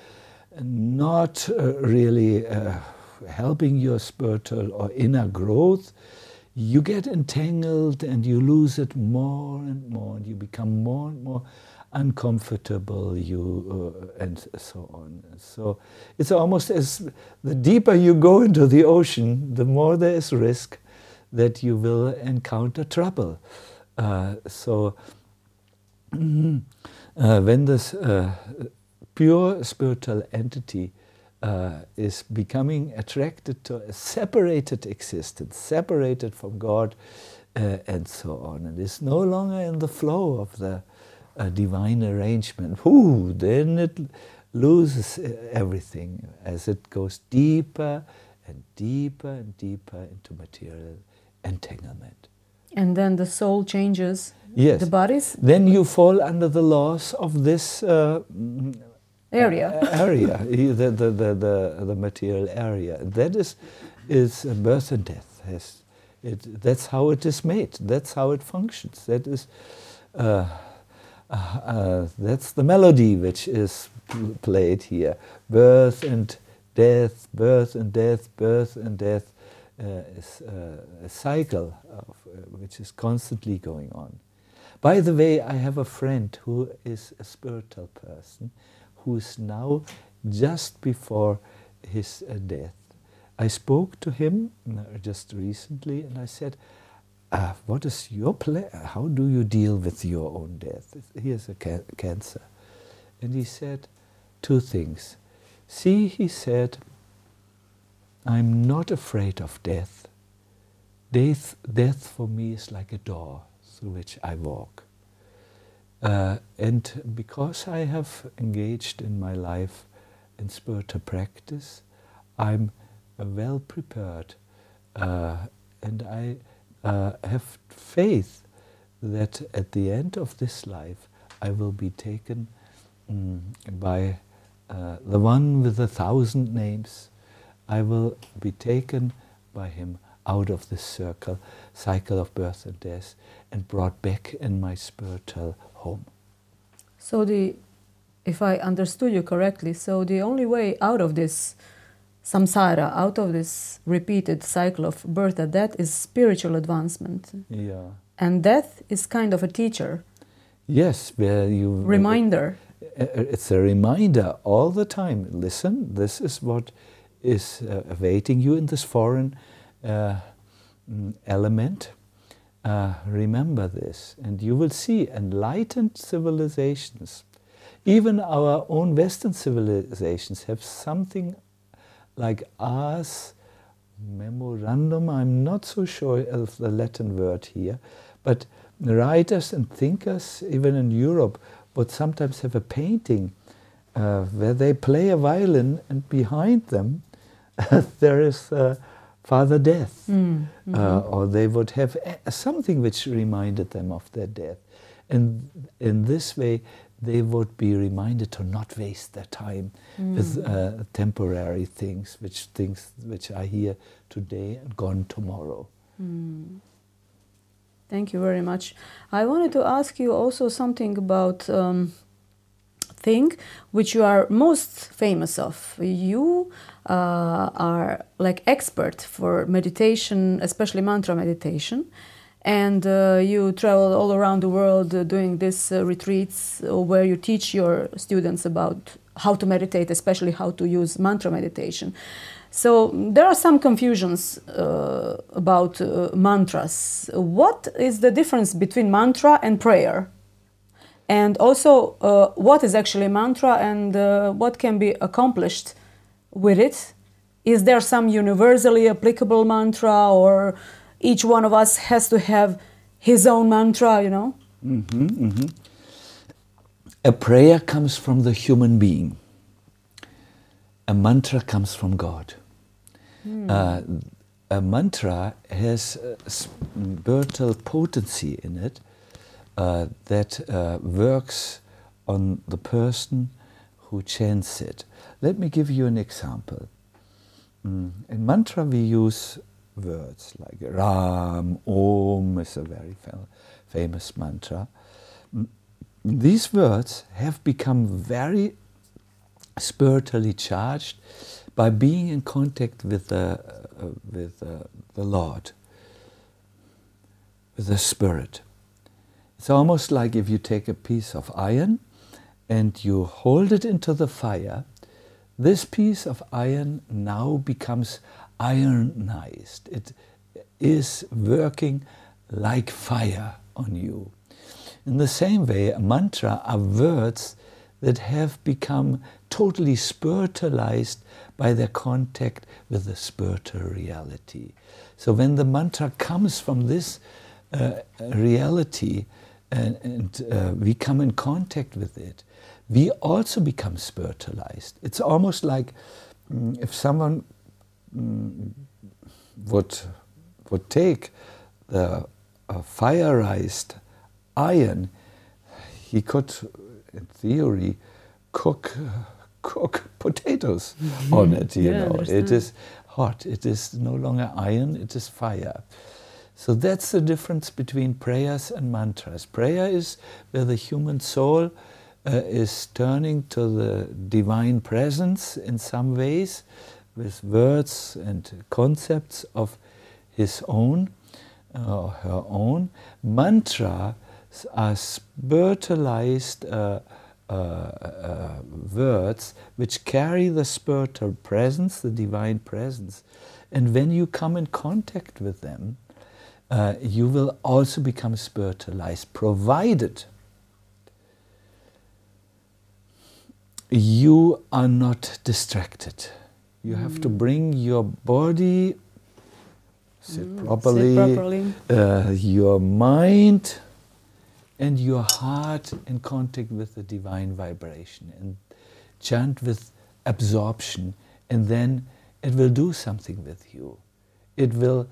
Speaker 2: not really helping your spiritual or inner growth, you get entangled and you lose it more and more, and you become more and more uncomfortable, and so on. So it's almost as the deeper you go into the ocean, the more there is risk that you will encounter trouble. When this pure spiritual entity is becoming attracted to a separated existence, separated from God, and so on, and is no longer in the flow of the divine arrangement, then it loses everything as it goes deeper and deeper and deeper into material entanglement.
Speaker 1: And then the soul changes
Speaker 2: the
Speaker 1: bodies?
Speaker 2: Then you fall under the laws of this
Speaker 1: area,
Speaker 2: the material area. That is birth and death. That's how it is made. That's how it functions. That is, that's the melody which is played here. Birth and death, birth and death, birth and death is a cycle which is constantly going on. By the way, I have a friend who is a spiritual person, who is now just before his death. I spoke to him just recently, and I said, what is your plan? How do you deal with your own death? He has a cancer. And he said two things. See, he said, I'm not afraid of death. Death for me is like a door through which I walk. And because I have engaged in my life in spiritual practice, I'm well prepared, and I have faith that at the end of this life I will be taken by the one with 1,000 names. I will be taken by him out of this cycle of birth and death, and brought back in my spiritual home.
Speaker 1: So if I understood you correctly, so the only way out of this samsara, out of this repeated cycle of birth and death, is spiritual advancement.
Speaker 2: Yeah.
Speaker 1: And death is kind of a teacher.
Speaker 2: Yes, where you...
Speaker 1: Reminder.
Speaker 2: It's a reminder all the time. Listen, this is what is awaiting you in this foreign element. Remember this, and you will see enlightened civilizations. Even our own Western civilizations have something like ars memorandum. I'm not so sure of the Latin word here, but writers and thinkers, even in Europe, would sometimes have a painting where they play a violin, and behind them there is Father Death, or they would have something which reminded them of their death, and in this way they would be reminded to not waste their time with temporary things which are here today and gone tomorrow.
Speaker 1: Thank you very much. I wanted to ask you also something about thing which you are most famous of. You are like expert for meditation, especially mantra meditation, and you travel all around the world doing these retreats where you teach your students about how to meditate, especially how to use mantra meditation. So there are some confusions about mantras. What is the difference between mantra and prayer? And also, what is actually mantra and what can be accomplished with it? Is there some universally applicable mantra, or each one of us has to have his own mantra, you know?
Speaker 2: A prayer comes from the human being. A mantra comes from God. A mantra has a spiritual potency in it that works on the person who chants it. Let me give you an example. In mantra we use words like Ram, Om is a very famous mantra. These words have become very spiritually charged by being in contact with the Lord, with the Spirit. It's almost like if you take a piece of iron and you hold it into the fire, this piece of iron now becomes ironized. It is working like fire on you. In the same way, a mantra are words that have become totally spiritualized by their contact with the spiritual reality. So when the mantra comes from this reality and we come in contact with it, we also become spiritualized. It's almost like if someone would take the fireized iron, he could, in theory, cook potatoes on it, you know. It is hot, it is no longer iron, it is fire. So that's the difference between prayers and mantras. Prayer is where the human soul is turning to the divine presence in some ways, with words and concepts of his own or her own. Mantras are spiritualized words which carry the spiritual presence, the divine presence. And when you come in contact with them, you will also become spiritualized, provided you are not distracted. You have to bring your body, sit properly. Your mind and your heart in contact with the divine vibration, and chant with absorption, and then it will do something with you. It will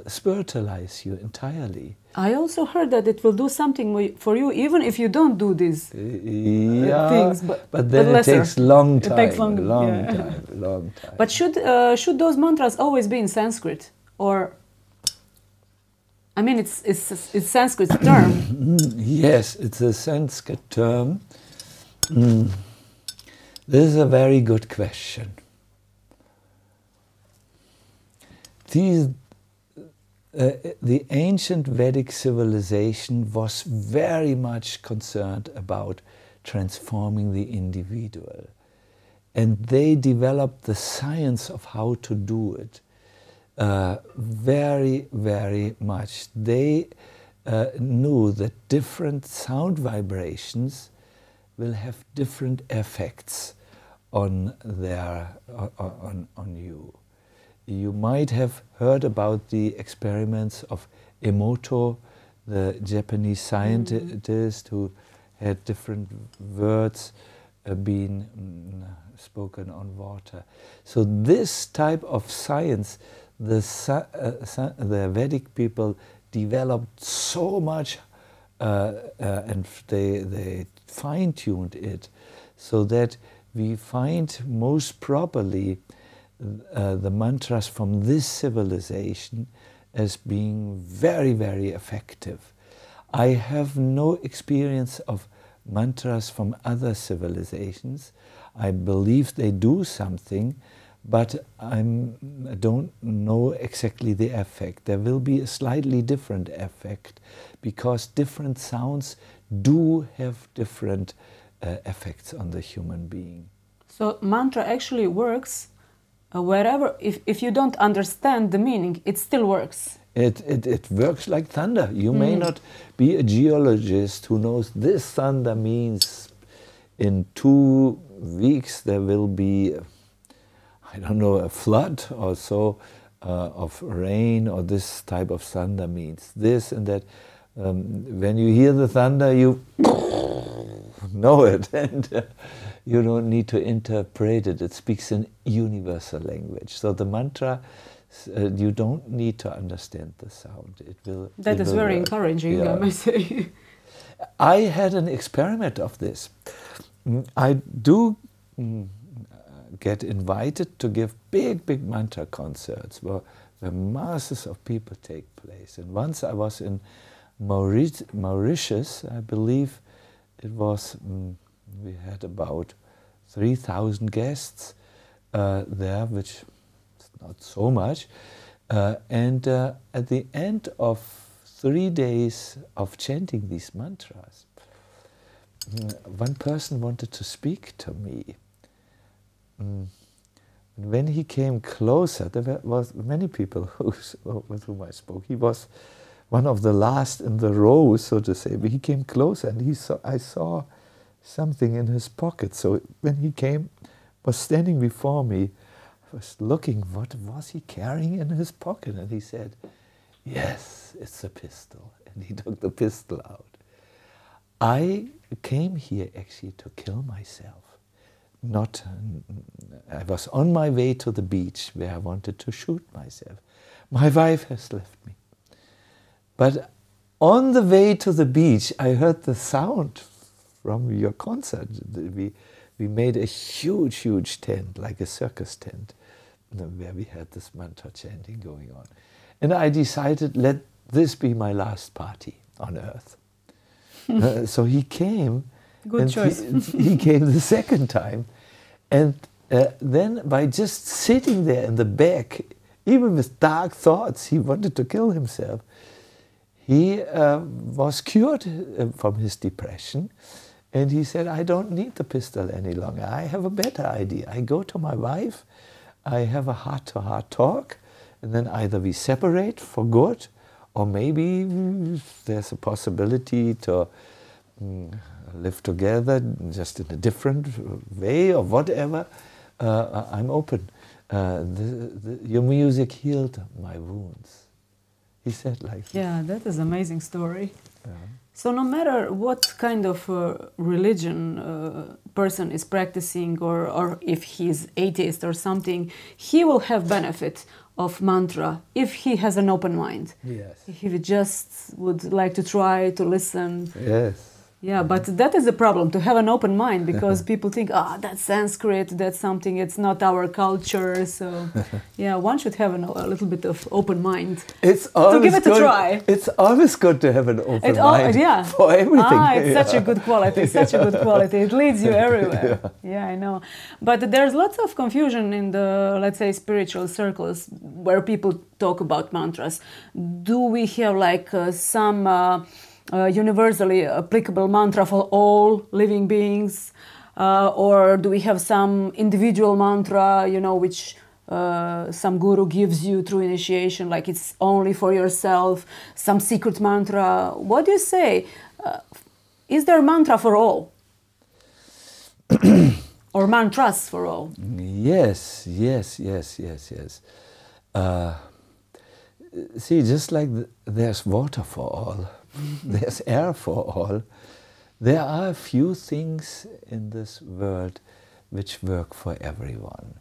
Speaker 2: spiritualize you entirely.
Speaker 1: I also heard that it will do something for you even if you don't do these things.
Speaker 2: But then it takes long time.
Speaker 1: It takes long time. But should those mantras always be in Sanskrit, or? I mean, it's Sanskrit term.
Speaker 2: Yes, it's a Sanskrit term. This is a very good question. The ancient Vedic civilization was very much concerned about transforming the individual. And they developed the science of how to do it very, very much. They knew that different sound vibrations will have different effects on you. You might have heard about the experiments of Emoto, the Japanese scientist who had different words being spoken on water. So this type of science, the Vedic people developed so much and they fine-tuned it so that we find most properly the mantras from this civilization as being very, very effective. I have no experience of mantras from other civilizations. I believe they do something, but I don't know exactly the effect. There will be a slightly different effect because different sounds do have different effects on the human being.
Speaker 1: So mantra actually works wherever, if you don't understand the meaning, it still works.
Speaker 2: It works like thunder. You may not be a geologist who knows this thunder means in 2 weeks there will be, I don't know, a flood or so of rain, or this type of thunder means this and that. When you hear the thunder, you know it, and you don't need to interpret it. It speaks in universal language. So the mantra, you don't need to understand the sound. It will.
Speaker 1: That is very encouraging, yeah. I must say.
Speaker 2: I had an experiment of this. I do get invited to give big mantra concerts where masses of people take place. And once I was in Mauritius, I believe it was, we had about 3,000 guests there, which is not so much. And at the end of 3 days of chanting these mantras, one person wanted to speak to me. When he came closer, there was many people with whom I spoke. He was one of the last in the row, so to say. But he came closer, and I saw something in his pocket. So when he was standing before me, I was looking, what was he carrying in his pocket? And he said, "Yes, it's a pistol." And he took the pistol out. I came here actually to kill myself. I was on my way to the beach where I wanted to shoot myself. My wife has left me. But on the way to the beach, I heard the sound from your concert. We made a huge tent, like a circus tent, where we had this mantra chanting going on. And I decided, let this be my last party on earth. So he came.
Speaker 1: Good choice.
Speaker 2: He came the second time. And then by just sitting there in the back, even with dark thoughts, he wanted to kill himself. He was cured from his depression. And he said, I don't need the pistol any longer. I have a better idea. I go to my wife, I have a heart-to-heart talk, and then either we separate for good, or maybe there's a possibility to live together just in a different way or whatever. I'm open. Your music healed my wounds. He said like that.
Speaker 1: Yeah, that is an amazing story.
Speaker 2: Yeah.
Speaker 1: So no matter what kind of religion person is practicing, or if he's atheist or something, he will have benefit of mantra if he has an open mind.
Speaker 2: Yes.
Speaker 1: If he just would like to try to listen.
Speaker 2: Yes.
Speaker 1: Yeah, but that is a problem, to have an open mind, because people think, that's Sanskrit, that's something, it's not our culture. So, yeah, one should have a little bit of open mind.
Speaker 2: It's always
Speaker 1: to give it
Speaker 2: good,
Speaker 1: a try.
Speaker 2: It's always good to have an open mind for everything.
Speaker 1: It's such a good quality, such a good quality. It leads you everywhere. Yeah, I know. But there's lots of confusion in the, let's say, spiritual circles where people talk about mantras. Do we have like some universally applicable mantra for all living beings, or do we have some individual mantra, which some guru gives you through initiation, like it's only for yourself, some secret mantra? What do you say? Is there a mantra for all? Or mantras for all.
Speaker 2: Yes. See, just like there's water for all, there's air for all, there are a few things in this world which work for everyone.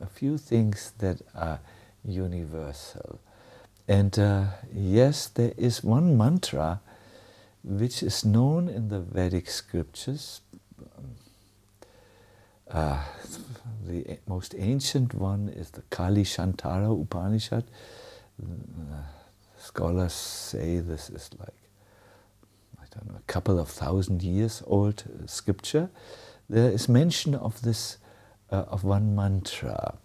Speaker 2: A few things that are universal. And yes, there is one mantra which is known in the Vedic scriptures. The most ancient one is the Kali-yuga Upanishad. Scholars say this is like, I don't know, a couple of thousand years old scripture. There is mention of this, of one mantra.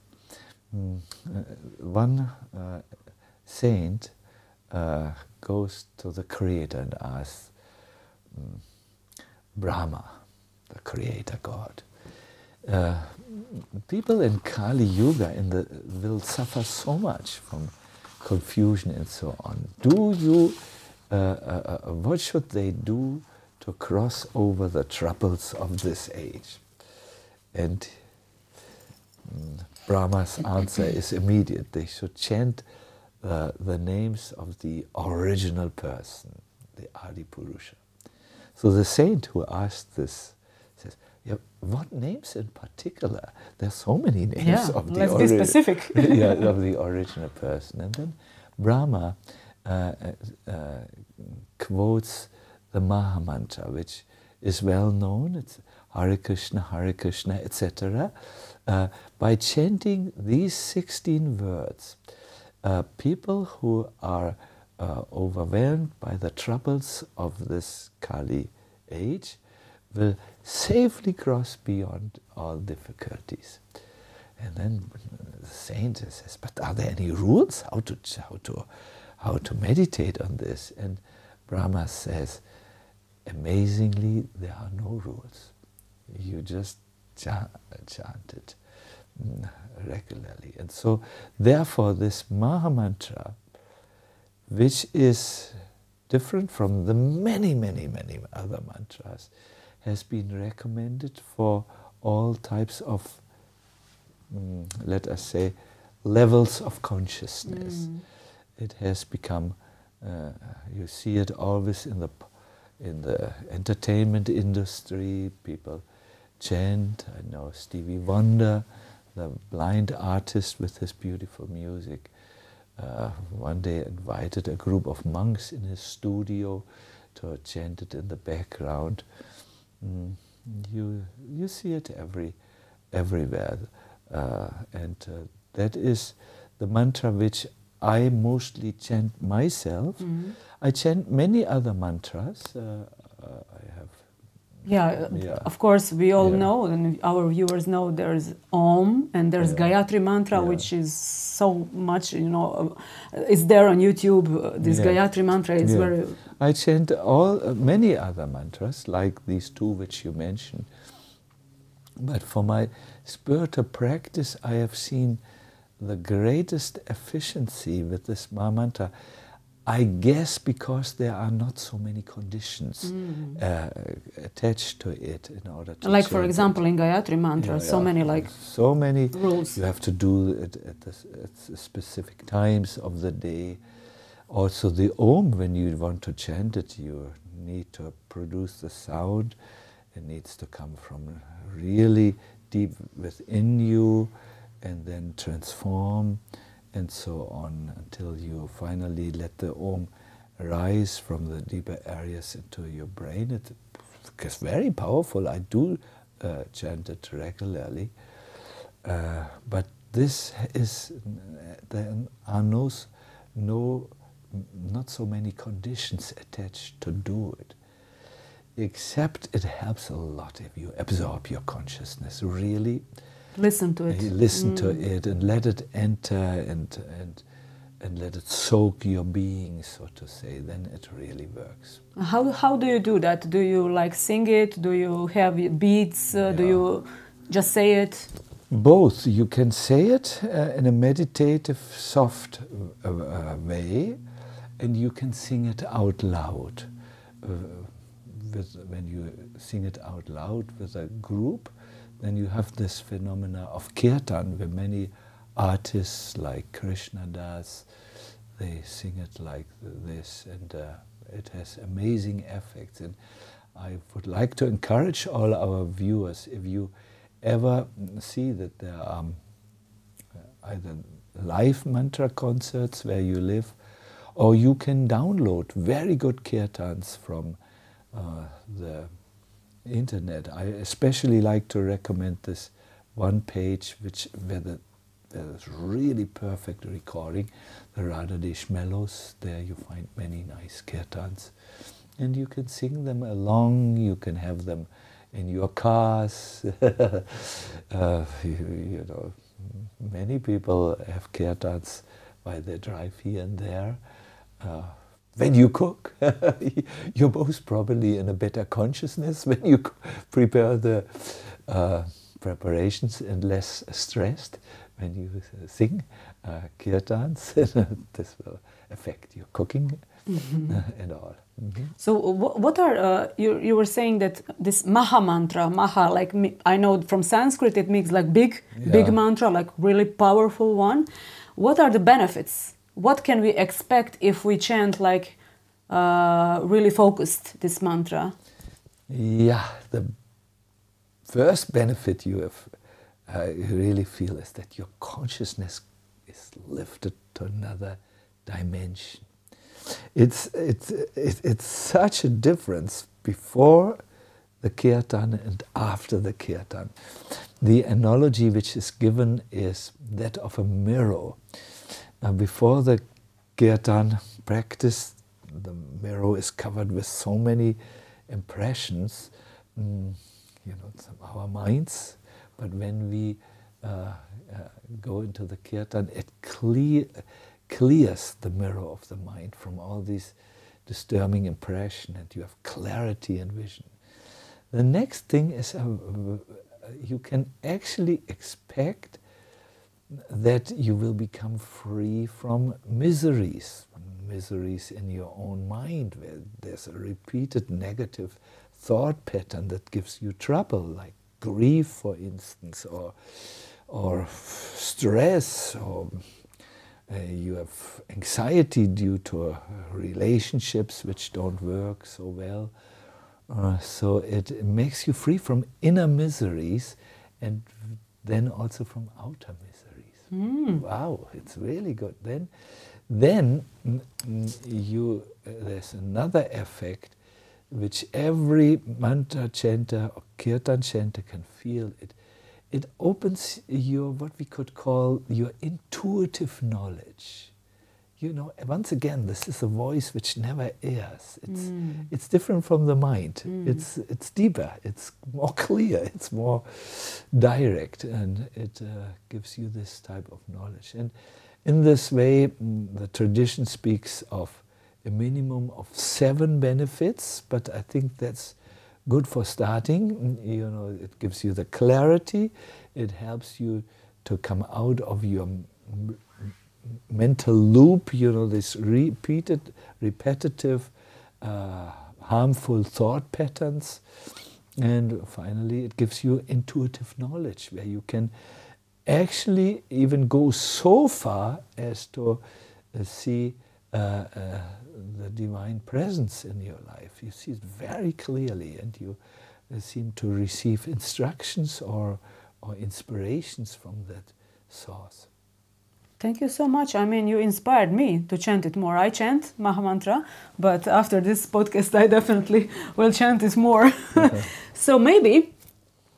Speaker 2: One saint goes to the Creator and asks Brahma, the Creator God, people in Kali-yuga will suffer so much from confusion and so on. What should they do to cross over the troubles of this age? And Brahma's answer is immediate. They should chant the names of the original person, the Adi Purusha. So the saint who asked this says, yeah, what names in particular? There's so many names of the
Speaker 1: let's be specific.
Speaker 2: of the original person. And then Brahma quotes the Maha-mantra, which is well known. It's Hare Krishna, etc. By chanting these 16 words, people who are overwhelmed by the troubles of this Kali age will safely cross beyond all difficulties. And then the saint says, but are there any rules how to meditate on this? And Brahma says, amazingly, there are no rules. You just chant it regularly. And so, therefore, this Maha-mantra, which is different from the many other mantras, has been recommended for all types of, let us say, levels of consciousness. It has become, you see it always in the entertainment industry. People chant. I know Stevie Wonder, the blind artist with his beautiful music, one day invited a group of monks in his studio to chant it in the background. You see it everywhere, and that is the mantra which I mostly chant myself. I chant many other mantras.
Speaker 1: Of course, we all know, and our viewers know, there's Om, and there's Gayatri mantra, which is so much, it's there on YouTube. This Gayatri mantra is very...
Speaker 2: I chant many other mantras, like these two which you mentioned. But for my spiritual practice, I have seen the greatest efficiency with this Maha-mantra, I guess because there are not so many conditions attached to it in order to
Speaker 1: like, for example, in Gayatri mantra, so many rules.
Speaker 2: You have to do it at specific times of the day. Also the Om, when you want to chant it, you need to produce the sound. It needs to come from really deep within you and then transform and so on until you finally let the Om rise from the deeper areas into your brain. It's very powerful. I do chant it regularly. But this is, there are not so many conditions attached to do it. Except it helps a lot if you absorb your consciousness, really.
Speaker 1: Listen to it.
Speaker 2: Listen to it and let it enter and let it soak your being, so to say. Then it really works.
Speaker 1: How do you do that? Do you like sing it? Do you have beats? Do you just say it?
Speaker 2: Both. You can say it in a meditative, soft way, and you can sing it out loud. when you sing it out loud with a group, then you have this phenomena of kirtan, where many artists like Krishna Das, they sing it like this, and it has amazing effects. And I would like to encourage all our viewers, if you ever see that there are either live mantra concerts where you live, or you can download very good kirtans from the internet. I especially like to recommend this one page where there's really perfect recording, the Radha Desh Mellows. There you find many nice kirtans, and you can sing them along, you can have them in your cars. You know, many people have kirtans while they drive here and there. When you cook, you're most probably in a better consciousness when you prepare the preparations and less stressed when you sing kirtans. This will affect your cooking and all.
Speaker 1: So what are, you were saying that this Maha-mantra, Maha, like I know from Sanskrit it means like big mantra, like really powerful one. What are the benefits? What can we expect if we chant like really focused this mantra?
Speaker 2: Yeah, the first benefit you really feel is that your consciousness is lifted to another dimension. It's such a difference before the kirtan and after the kirtan. The analogy which is given is that of a mirror. Before the kirtan practice, the mirror is covered with so many impressions, you know, our minds. But when we go into the kirtan, it clears the mirror of the mind from all these disturbing impressions, and you have clarity and vision. The next thing is you can actually expect that you will become free from miseries in your own mind, where there's a repeated negative thought pattern that gives you trouble, like grief, for instance, or stress, or you have anxiety due to relationships which don't work so well. So it makes you free from inner miseries and then also from outer miseries. Wow, it's really good. Then there's another effect which every mantra chanter or kirtan chanter can feel. It opens your, what we could call, your intuitive knowledge. You know, once again, this is a voice which never errs. It's different from the mind. It's deeper, it's more clear, it's more direct, and it gives you this type of knowledge. And in this way, the tradition speaks of a minimum of 7 benefits, but I think that's good for starting. You know, it gives you the clarity, it helps you to come out of your mental loop, you know, this repetitive, harmful thought patterns. And finally, it gives you intuitive knowledge, where you can actually even go so far as to see the divine presence in your life. You see it very clearly, and you seem to receive instructions or inspirations from that source.
Speaker 1: Thank you so much. I mean, you inspired me to chant it more. I chant Maha-mantra, but after this podcast, I definitely will chant it more. So maybe,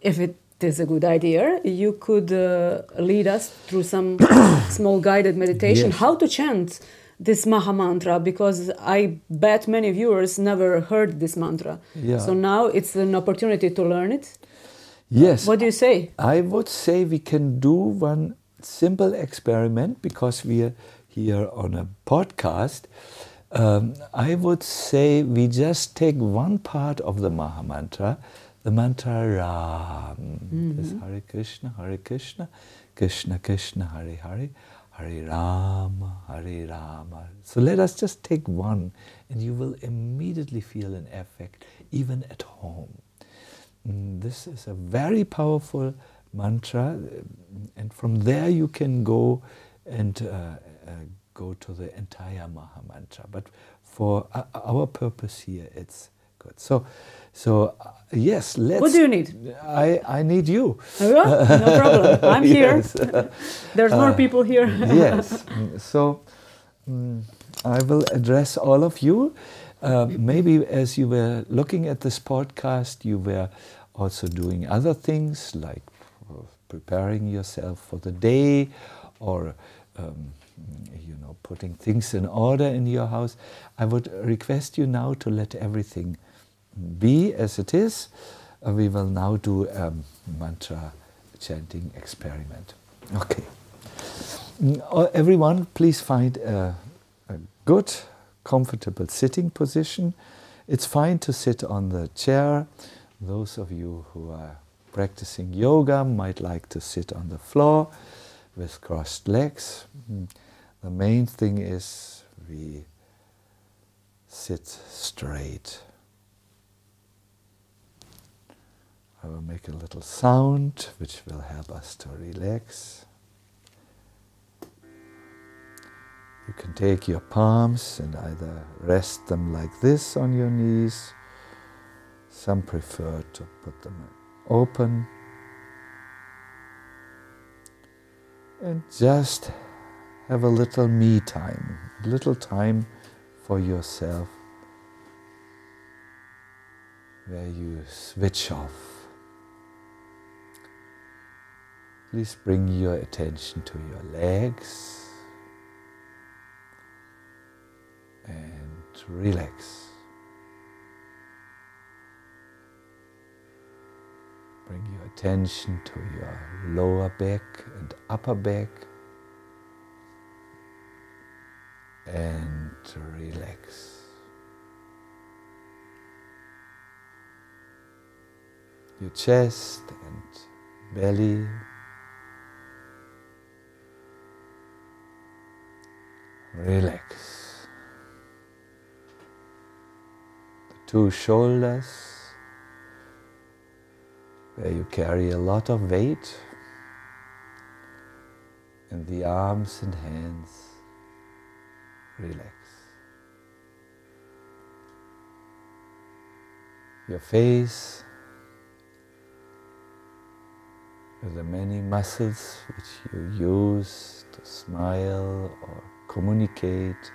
Speaker 1: if it is a good idea, you could lead us through some small guided meditation, how to chant this Maha-mantra, because I bet many viewers never heard this mantra. So now it's an opportunity to learn it.
Speaker 2: Yes.
Speaker 1: What do you say?
Speaker 2: I would say we can do one simple experiment, because we are here on a podcast. I would say we just take one part of the Maha-mantra, the mantra Ram. This Hare Krishna, Krishna Krishna, Hare Hare, Hare Rama, Hare Rama. So let us just take one, and you will immediately feel an effect, even at home. This is a very powerful mantra, and from there you can go and go to the entire Maha-mantra. But for our purpose here, it's good. So yes, let's...
Speaker 1: What do you need?
Speaker 2: I need you.
Speaker 1: No problem. I'm here.
Speaker 2: Yes.
Speaker 1: There's more people here.
Speaker 2: Yes. So I will address all of you. Maybe as you were looking at this podcast, you were also doing other things like preparing yourself for the day, or putting things in order in your house. I would request you now to let everything be as it is. We will now do a mantra chanting experiment. Okay. Everyone, please find a good, comfortable sitting position. It's fine to sit on the chair. Those of you who are practicing yoga might like to sit on the floor with crossed legs. The main thing is we sit straight. I will make a little sound which will help us to relax. You can take your palms and either rest them like this on your knees. Some prefer to put them open. And just have a little me time, a little time for yourself, where you switch off. Please bring your attention to your legs and relax. Bring your attention to your lower back and upper back and relax. Your chest and belly. Relax. The two shoulders, where you carry a lot of weight, and the arms and hands. Relax. Your face, with the many muscles which you use to smile or communicate.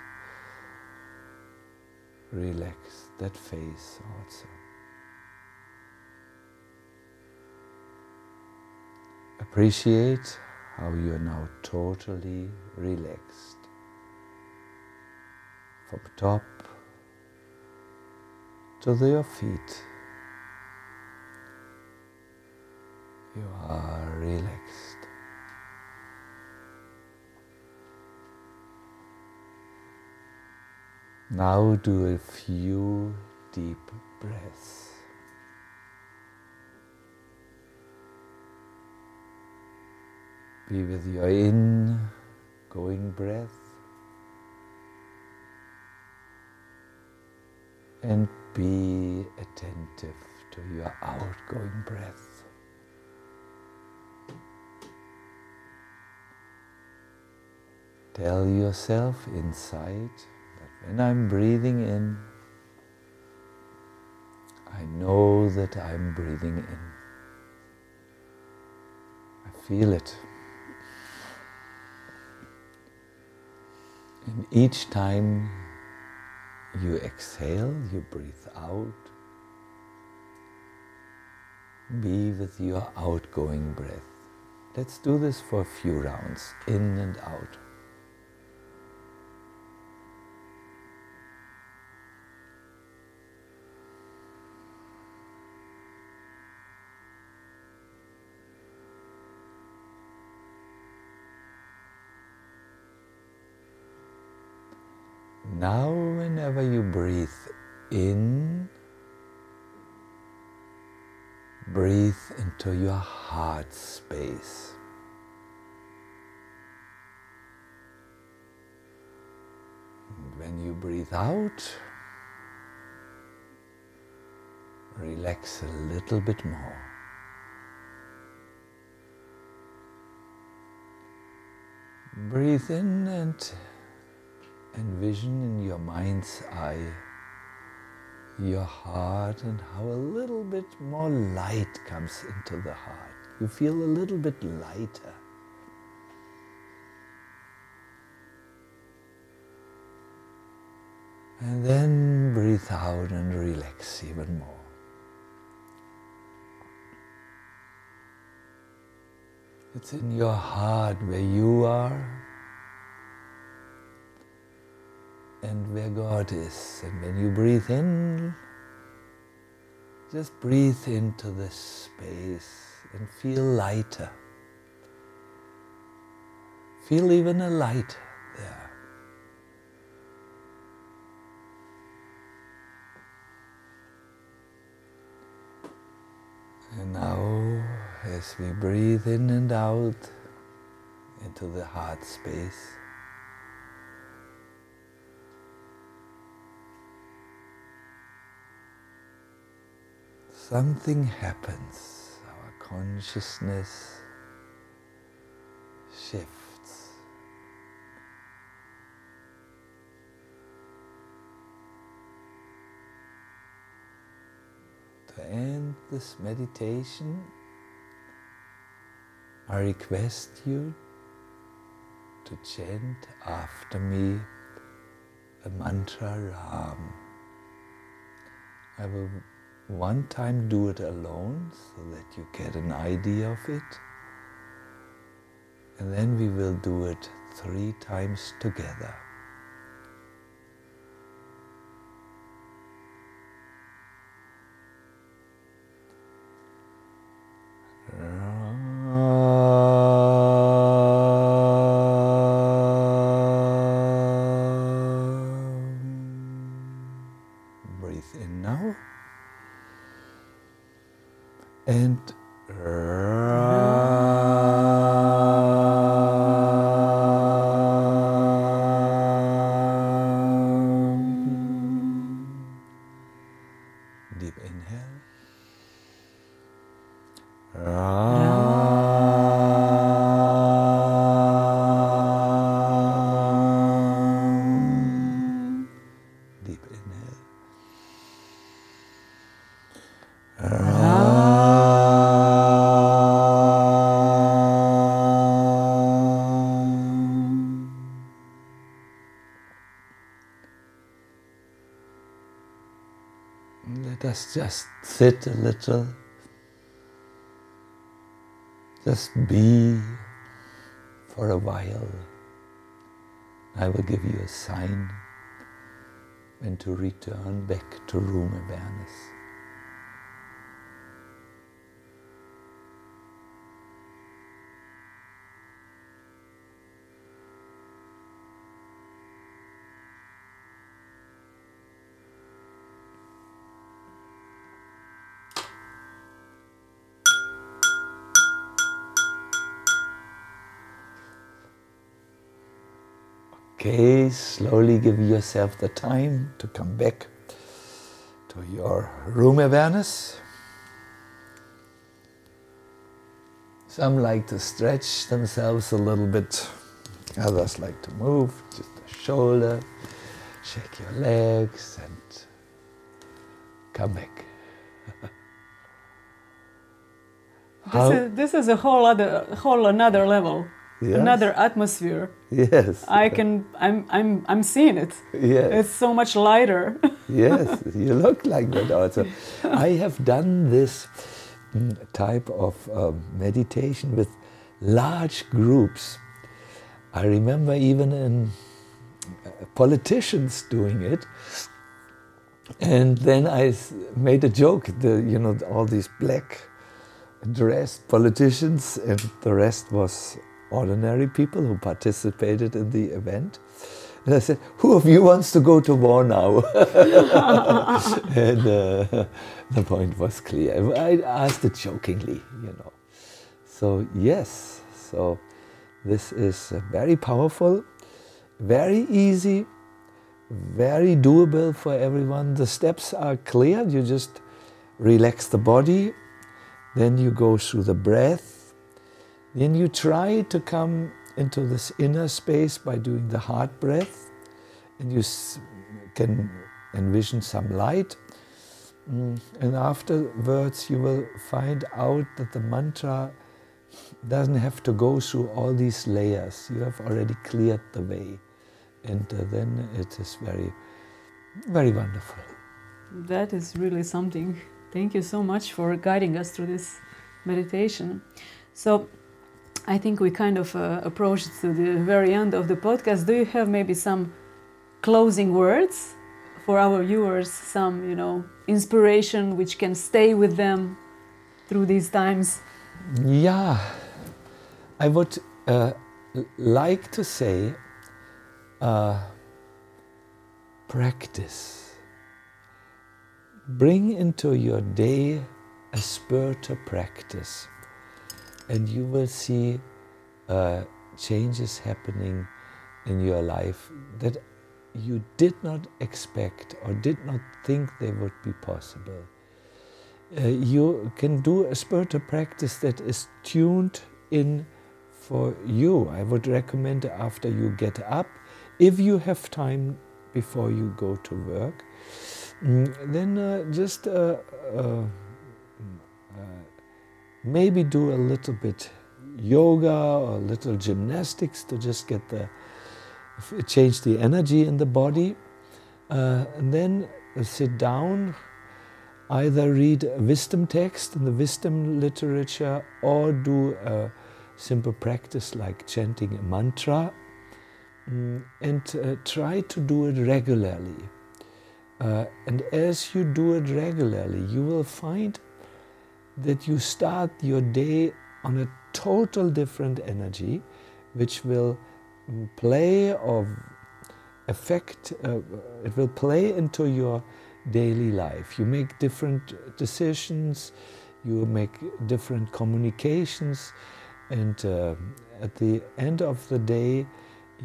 Speaker 2: Relax that face also. Appreciate how you are now totally relaxed. From top to your feet, you are relaxed. Now do a few deep breaths. Be with your in-going breath and be attentive to your outgoing breath. Tell yourself inside that when I'm breathing in, I know that I'm breathing in. I feel it. And each time you exhale, you breathe out. Be with your outgoing breath. Let's do this for a few rounds, in and out. Now, whenever you breathe in, breathe into your heart space. when you breathe out, relax a little bit more. Breathe in and envision in your mind's eye your heart and how a little bit more light comes into the heart. You feel a little bit lighter. And then breathe out and relax even more. It's in your heart where you are and where God is. And when you breathe in, just breathe into this space and feel lighter. Feel even a light there. And now, as we breathe in and out into the heart space, something happens. Our consciousness shifts. To end this meditation, I request you to chant after me the mantra Ram. I will one time do it alone so that you get an idea of it, and then we will do it 3 times together. Breathe in now. And deep inhale. Deep inhale. Let us just sit a little, just be for a while. I will give you a sign when to return back to room awareness. Okay, slowly give yourself the time to come back to your room awareness. Some like to stretch themselves a little bit, others like to move, just a shoulder, shake your legs and come back.
Speaker 1: This is a whole another level. Yes. Another atmosphere.
Speaker 2: Yes.
Speaker 1: I'm seeing it.
Speaker 2: Yes.
Speaker 1: It's so much lighter.
Speaker 2: Yes, you look like that also. I have done this type of meditation with large groups. I remember even in politicians doing it. And then I made a joke, all these black dressed politicians, and the rest was ordinary people who participated in the event. And I said, who of you wants to go to war now? And the point was clear. I asked it jokingly, So yes, so this is very powerful, very easy, very doable for everyone. The steps are clear. You just relax the body, then you go through the breath, then you try to come into this inner space by doing the heart breath, and you can envision some light. And afterwards you will find out that the mantra doesn't have to go through all these layers. You have already cleared the way. And then it is very, very wonderful.
Speaker 3: That is really something. Thank you so much for guiding us through this meditation. So I think we kind of approached to the very end of the podcast. Do you have maybe some closing words for our viewers, some, inspiration which can stay with them through these times?
Speaker 2: Yeah, I would like to say practice. Bring into your day a spiritual practice, and you will see changes happening in your life that you did not expect or did not think they would be possible. You can do a spiritual practice that is tuned in for you. I would recommend after you get up, if you have time before you go to work, then just maybe do a little bit yoga or a little gymnastics to just get change the energy in the body, and then sit down, either read a wisdom text in the wisdom literature or do a simple practice like chanting a mantra, and try to do it regularly. And as you do it regularly, you will find that you start your day on a total different energy, which will play or affect, it will play into your daily life. You make different decisions, you make different communications, and at the end of the day,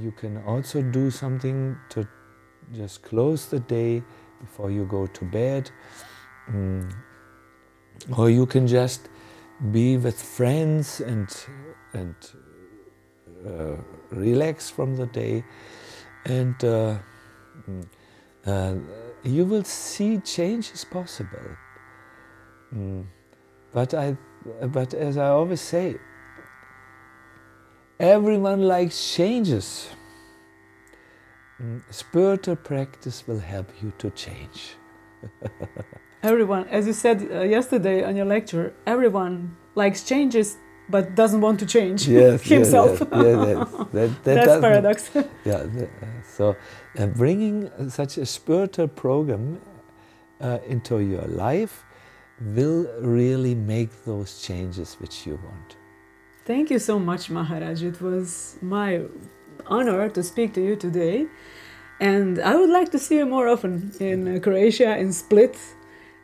Speaker 2: you can also do something to just close the day before you go to bed, or you can just be with friends and relax from the day, and you will see change is possible. But as I always say, everyone likes changes. Spiritual practice will help you to change.
Speaker 3: Everyone, as you said yesterday on your lecture, everyone likes changes but doesn't want to change himself.
Speaker 2: That's
Speaker 3: paradox.
Speaker 2: So bringing such a spiritual program into your life will really make those changes which you want.
Speaker 3: Thank you so much, Maharaj. It was my honor to speak to you today, and I would like to see you more often in Croatia, in Split,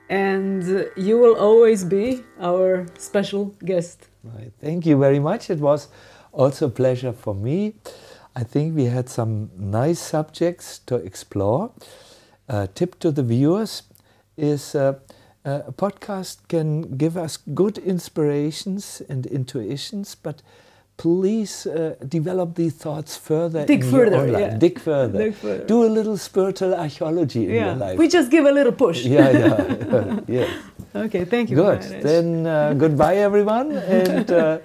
Speaker 3: and you will always be our special guest.
Speaker 2: Right. Thank you very much. It was also a pleasure for me. I think we had some nice subjects to explore. Tip to the viewers is a podcast can give us good inspirations and intuitions, but please develop these thoughts further.
Speaker 3: Dig further.
Speaker 2: Dig further. Do a little spiritual archaeology in your life.
Speaker 3: We just give a little push.
Speaker 2: Yes.
Speaker 3: Okay, thank you.
Speaker 2: Good.
Speaker 3: Maharaj.
Speaker 2: Then goodbye, everyone, and it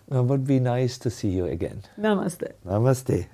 Speaker 2: would be nice to see you again.
Speaker 3: Namaste.
Speaker 2: Namaste.